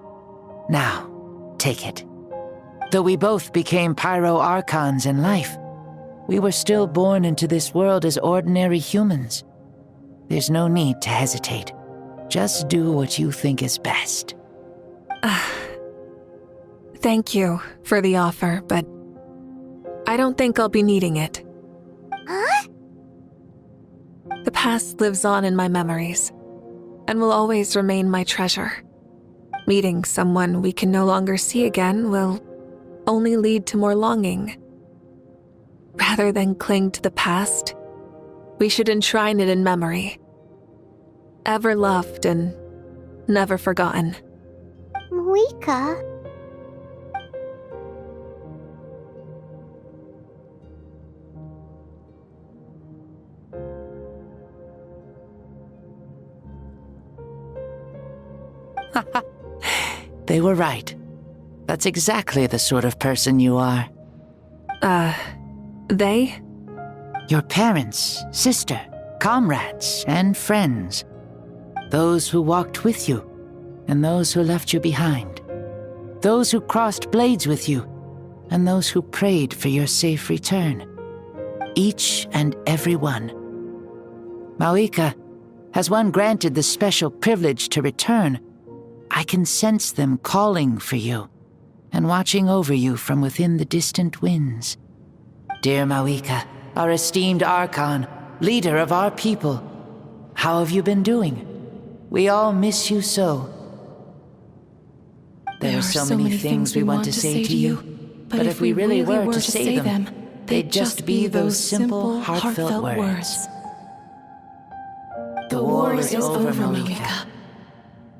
S18: Now, take it. Though we both became Pyro Archons in life, we were still born into this world as ordinary humans. There's no need to hesitate. Just do what you think is best.
S3: Thank you for the offer, but I don't think I'll be needing it.
S1: Huh?
S3: The past lives on in my memories, and will always remain my treasure. Meeting someone we can no longer see again will only lead to more longing. Rather than cling to the past, we should enshrine it in memory. Ever loved and never forgotten.
S1: Mavuika?
S18: They were right. That's exactly the sort of person you are.
S3: They?
S18: Your parents, sister, comrades, and friends. Those who walked with you, and those who left you behind. Those who crossed blades with you, and those who prayed for your safe return. Each and every one. Mavuika, has one granted the special privilege to return, I can sense them calling for you, and watching over you from within the distant winds. Dear Mavuika, our esteemed Archon, leader of our people, how have you been doing? We all miss you so. There are so many things we want to say to you, but if we really were to say them, they'd just be those simple, heartfelt words.
S11: The war is over, Mavuika.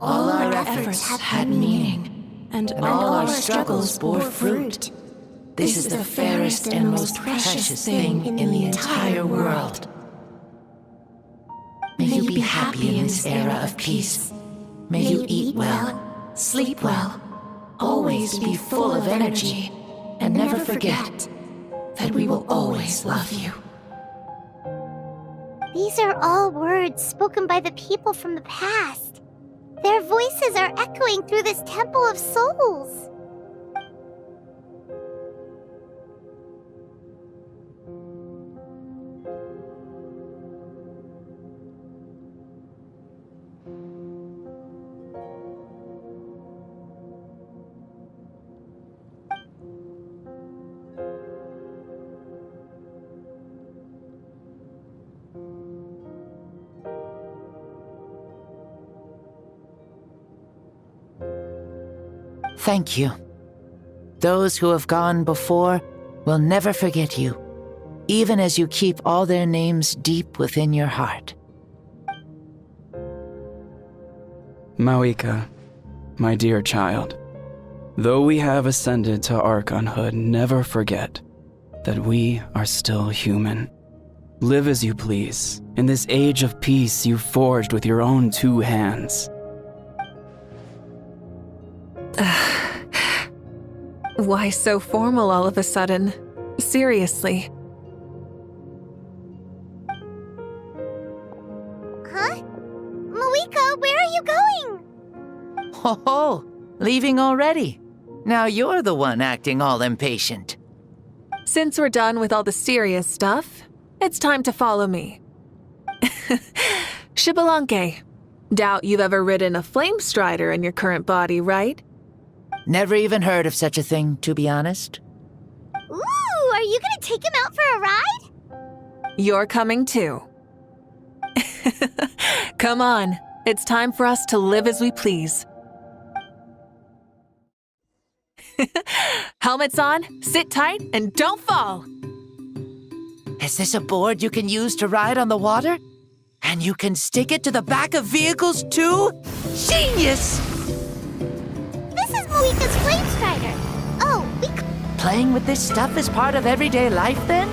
S11: All our efforts had meaning, and all our struggles bore fruit. This is the fairest and most precious thing in the entire world. May you be happy in this era of peace. May you eat well, sleep well, always be full of energy, and never forget that we will always love you.
S1: These are all words spoken by the people from the past. Their voices are echoing through this Temple of Souls.
S18: Thank you. Those who have gone before will never forget you, even as you keep all their names deep within your heart.
S19: Mavuika, my dear child, though we have ascended to Archonhood, never forget that we are still human. Live as you please, in this age of peace you forged with your own 2 hands.
S3: Why so formal all of a sudden? Seriously.
S1: Huh? Mavuika, where are you going?
S18: Ho ho! Leaving already? Now you're the one acting all impatient.
S3: Since we're done with all the serious stuff, it's time to follow me. Xbalanque, doubt you've ever ridden a flame strider in your current body, right?
S18: Never even heard of such a thing, to be honest.
S1: Ooh, are you gonna take him out for a ride?
S3: You're coming too. Come on, it's time for us to live as we please. Helmets on, sit tight, and don't fall!
S18: Is this a board you can use to ride on the water? And you can stick it to the back of vehicles too? Genius!
S1: This is Mavuika's flame strider. Oh,
S18: Playing with this stuff is part of everyday life then?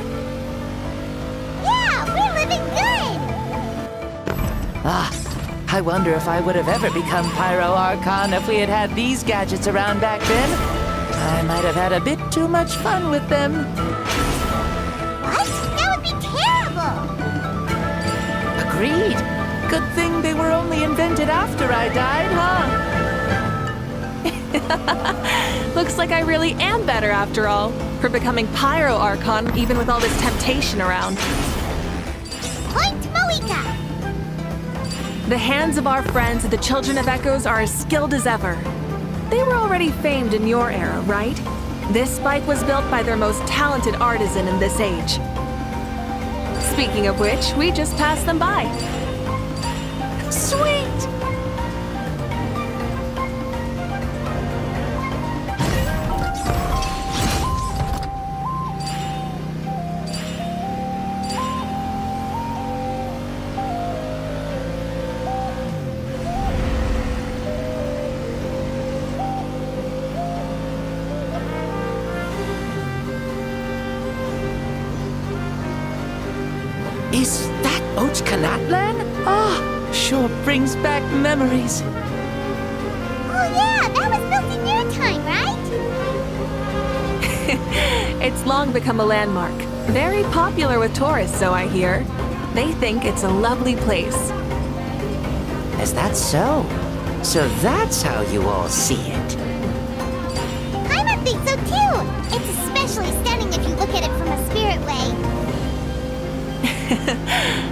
S1: Yeah, we're living good!
S18: Ah, I wonder if I would have ever become Pyro Archon if we had had these gadgets around back then. I might have had a bit too much fun with them.
S1: What? That would be terrible!
S18: Agreed. Good thing they were only invented after I died, huh?
S3: Looks like I really am better after all, for becoming Pyro Archon even with all this temptation around.
S1: Point Mavuika!
S3: The hands of our friends at the Children of Echoes are as skilled as ever. They were already famed in your era, right? This spike was built by their most talented artisan in this age. Speaking of which, we just passed them by.
S18: Sweet! Is that Ochkanatlan? Ah, sure brings back memories.
S1: Oh yeah, that was built in your time, right?
S3: It's long become a landmark. Very popular with tourists, so I hear. They think it's a lovely place.
S18: Is that so? So that's how you all see it.
S1: I think so too! It's especially stunning if you look at it from a spirit way.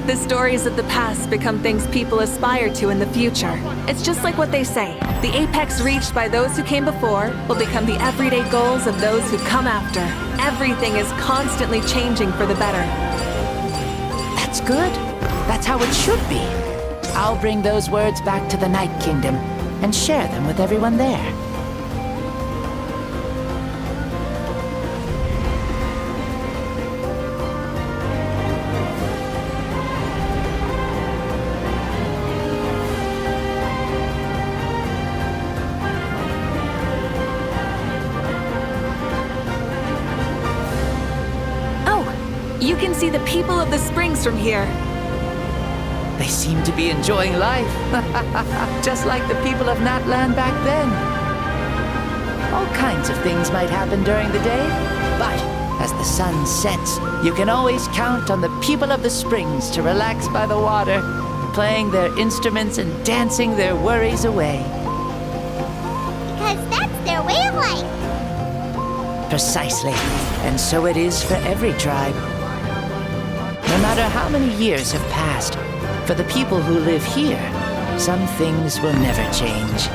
S3: The stories of the past become things people aspire to in the future. It's just like what they say. The apex reached by those who came before will become the everyday goals of those who come after. Everything is constantly changing for the better.
S18: That's good. That's how it should be. I'll bring those words back to the Night Kingdom and share them with everyone there.
S3: You can see the people of the springs from here.
S18: They seem to be enjoying life, just like the people of Natland back then. All kinds of things might happen during the day, but as the sun sets, you can always count on the people of the springs to relax by the water, playing their instruments and dancing their worries away.
S1: Because that's their way of life.
S18: Precisely, and so it is for every tribe. No matter how many years have passed, for the people who live here, some things will never change.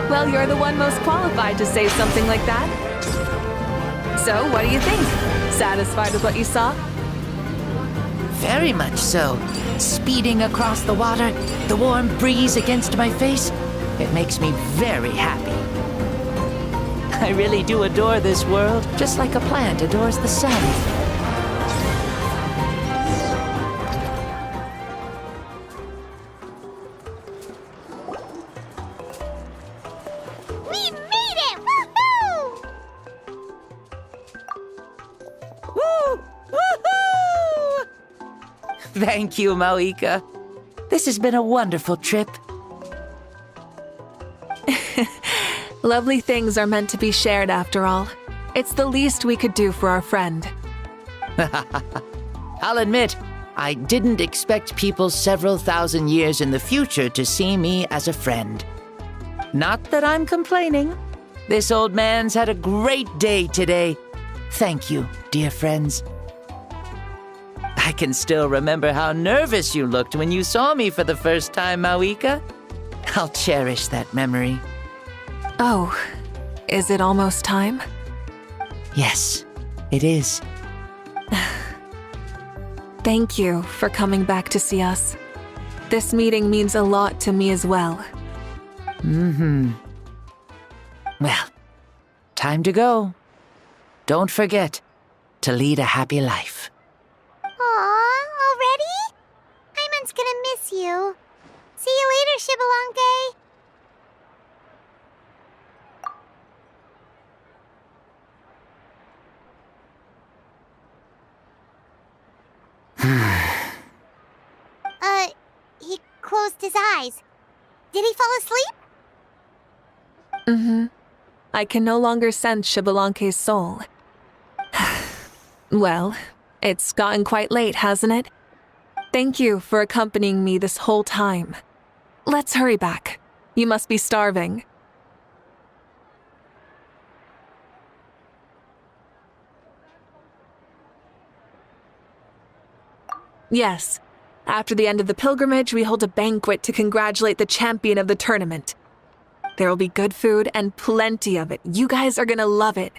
S3: Well, you're the one most qualified to say something like that. So, what do you think? Satisfied with what you saw?
S18: Very much so. Speeding across the water, the warm breeze against my face, it makes me very happy. I really do adore this world, just like a plant adores the sun. Thank you, Mavuika. This has been a wonderful trip.
S3: Lovely things are meant to be shared after all. It's the least we could do for our friend.
S18: I'll admit, I didn't expect people several thousand years in the future to see me as a friend. Not that I'm complaining. This old man's had a great day today. Thank you, dear friends. I can still remember how nervous you looked when you saw me for the first time, Mavuika. I'll cherish that memory.
S3: Oh, is it almost time?
S18: Yes, it is.
S3: Thank you for coming back to see us. This meeting means a lot to me as well.
S18: Well, time to go. Don't forget to lead a happy life.
S1: Aw, already? Paimon's gonna miss you. See you later, Shibalonke. He closed his eyes. Did he fall asleep?
S3: I can no longer sense Shibalonke's soul. Well, it's gotten quite late, hasn't it? Thank you for accompanying me this whole time. Let's hurry back. You must be starving. Yes. After the end of the pilgrimage, we hold a banquet to congratulate the champion of the tournament. There will be good food and plenty of it. You guys are gonna love it.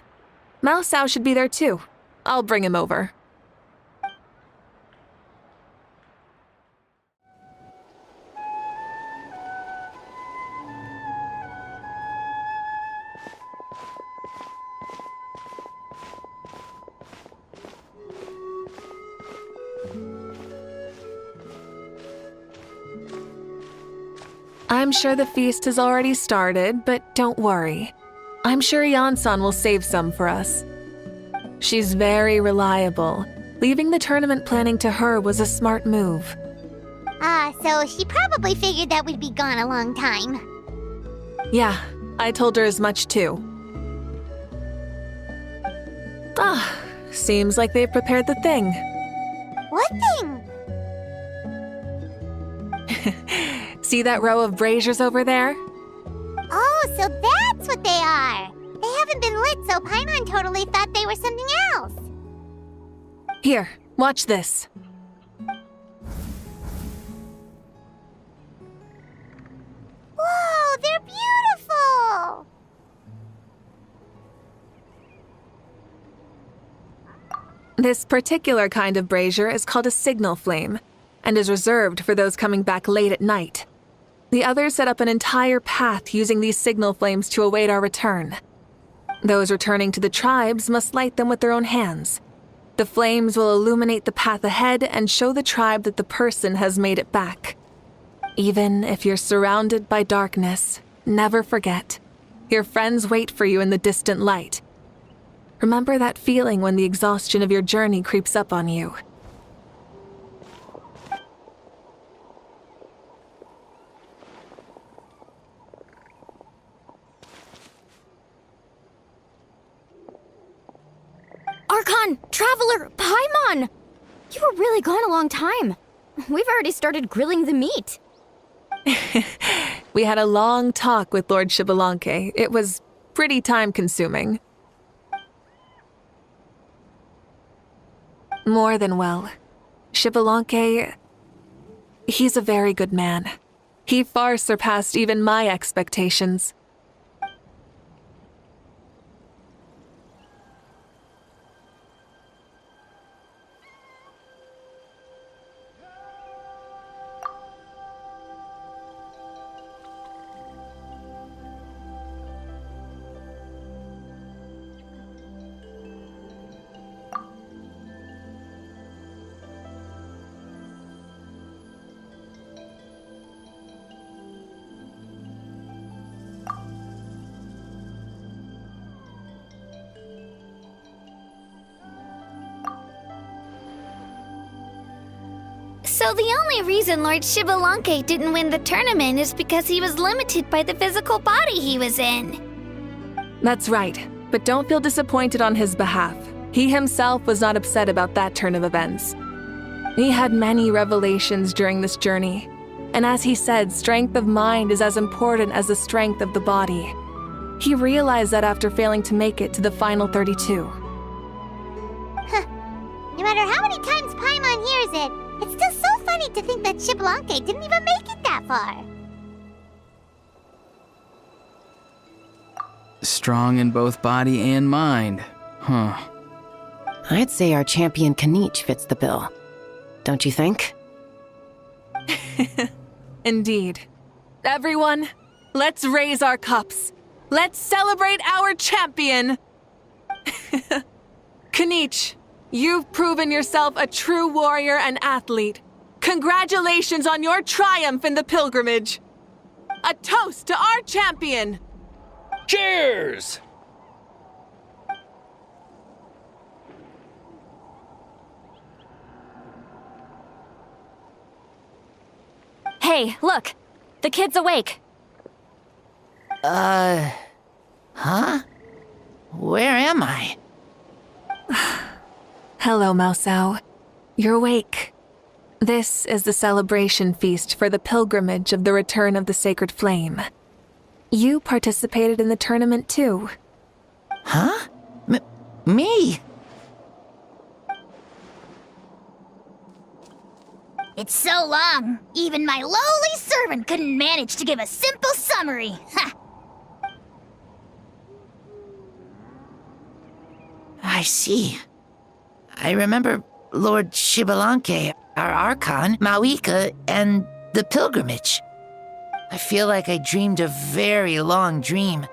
S3: Mao Sao should be there too. I'll bring him over. I'm sure the feast has already started, but don't worry. I'm sure Yansan will save some for us. She's very reliable. Leaving the tournament planning to her was a smart move.
S1: So she probably figured that we'd be gone a long time.
S3: Yeah, I told her as much too. Seems like they've prepared the thing.
S1: What thing?
S3: See that row of braziers over there?
S1: Oh, so that's what they are. They haven't been lit, so Paimon totally thought they were something else.
S3: Here, watch this.
S1: Whoa, they're beautiful!
S3: This particular kind of brazier is called a signal flame, and is reserved for those coming back late at night. The others set up an entire path using these signal flames to await our return. Those returning to the tribes must light them with their own hands. The flames will illuminate the path ahead and show the tribe that the person has made it back. Even if you're surrounded by darkness, never forget. Your friends wait for you in the distant light. Remember that feeling when the exhaustion of your journey creeps up on you?
S4: Archon! Traveler! Paimon! You were really gone a long time. We've already started grilling the meat.
S3: We had a long talk with Lord Xbalanque. It was pretty time-consuming. More than well. Xbalanque, he's a very good man. He far surpassed even my expectations.
S5: So the only reason Lord Xbalanque didn't win the tournament is because he was limited by the physical body he was in.
S3: That's right, but don't feel disappointed on his behalf. He himself was not upset about that turn of events. He had many revelations during this journey, and as he said, strength of mind is as important as the strength of the body. He realized that after failing to make it to the final 32.
S1: No matter how many times Paimon hears it, it's still so funny to think that Xbalanque didn't even make it that far.
S8: Strong in both body and mind. Huh.
S20: I'd say our champion Kaniche fits the bill. Don't you think?
S3: Indeed. Everyone, let's raise our cups. Let's celebrate our champion! Kaniche, you've proven yourself a true warrior and athlete. Congratulations on your triumph in the pilgrimage. A toast to our champion!
S16: Cheers!
S2: Hey, look! The kid's awake.
S18: Huh? Where am I?
S3: Hello, Mausau. You're awake. This is the celebration feast for the pilgrimage of the return of the sacred flame. You participated in the tournament too.
S18: Huh? Me?
S4: It's so long, even my lowly servant couldn't manage to give a simple summary. Ha!
S18: I see. I remember Lord Xbalanque, our Archon, Mavuika, and the pilgrimage. I feel like I dreamed a very long dream.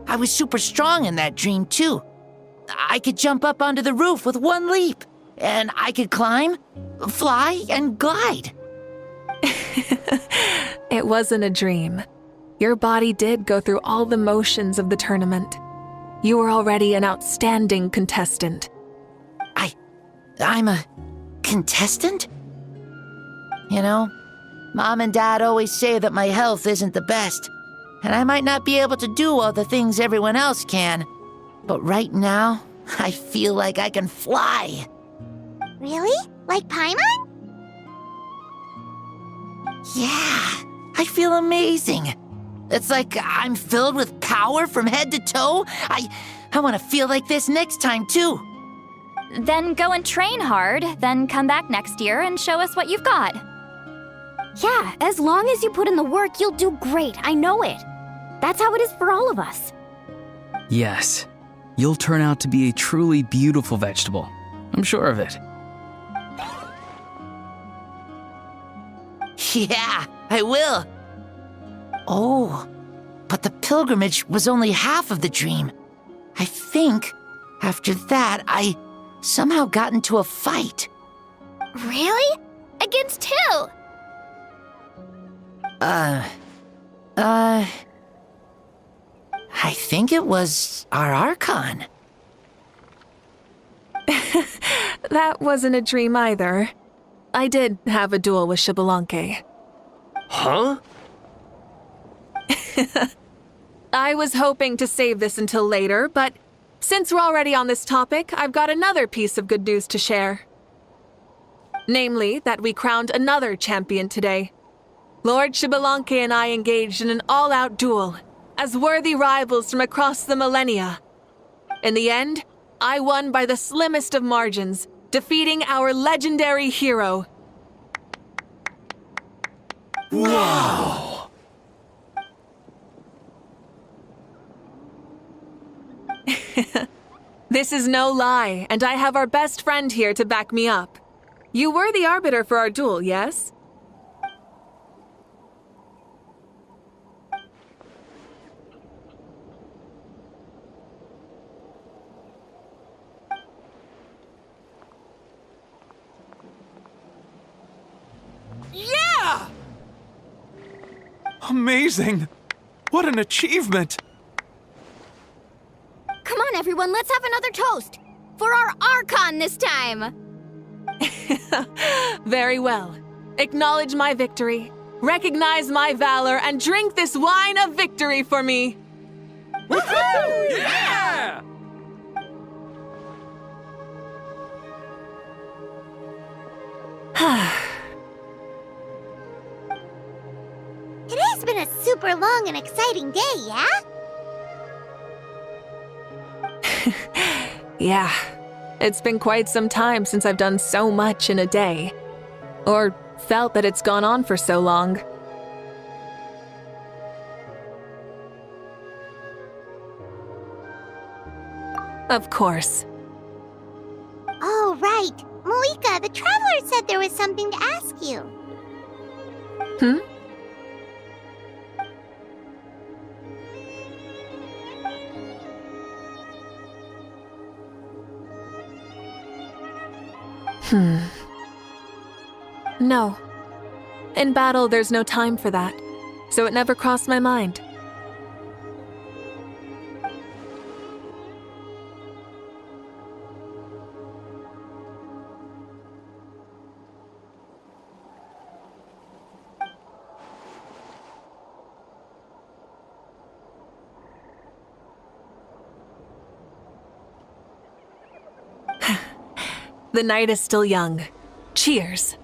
S18: I was super strong in that dream, too. I could jump up onto the roof with one leap, and I could climb, fly, and glide.
S3: It wasn't a dream. Your body did go through all the motions of the tournament. You were already an outstanding contestant.
S18: I'm a contestant? You know, Mom and Dad always say that my health isn't the best, and I might not be able to do all the things everyone else can. But right now, I feel like I can fly.
S1: Really? Like Paimon?
S18: Yeah, I feel amazing. It's like I'm filled with power from head to toe. I want to feel like this next time, too.
S2: Then go and train hard, then come back next year and show us what you've got.
S4: Yeah, as long as you put in the work, you'll do great. I know it. That's how it is for all of us.
S8: Yes. You'll turn out to be a truly beautiful vegetable. I'm sure of it.
S18: Yeah, I will. Oh, but the pilgrimage was only half of the dream. I think after that, I somehow got into a fight.
S5: Really? Against who?
S18: I think it was our Archon.
S3: That wasn't a dream either. I did have a duel with Xbalanque.
S16: Huh?
S3: I was hoping to save this until later, but since we're already on this topic, I've got another piece of good news to share. Namely, that we crowned another champion today. Lord Xbalanque and I engaged in an all-out duel, as worthy rivals from across the millennia. In the end, I won by the slimmest of margins, defeating our legendary hero.
S16: Wow!
S3: This is no lie, and I have our best friend here to back me up. You were the arbiter for our duel, yes?
S16: Yeah!
S14: Amazing! What an achievement!
S4: Come on, everyone, let's have another toast! For our Archon this time!
S3: Very well. Acknowledge my victory, recognize my valor, and drink this wine of victory for me.
S16: Woohoo! Yeah!
S1: Today's been a super long and exciting day, yeah?
S3: Yeah, it's been quite some time since I've done so much in a day. Or felt that it's gone on for so long. Of course.
S1: Oh, right. Mavuika, the Traveler said there was something to ask you.
S3: Hmm? No. In battle, there's no time for that, so it never crossed my mind. The night is still young. Cheers.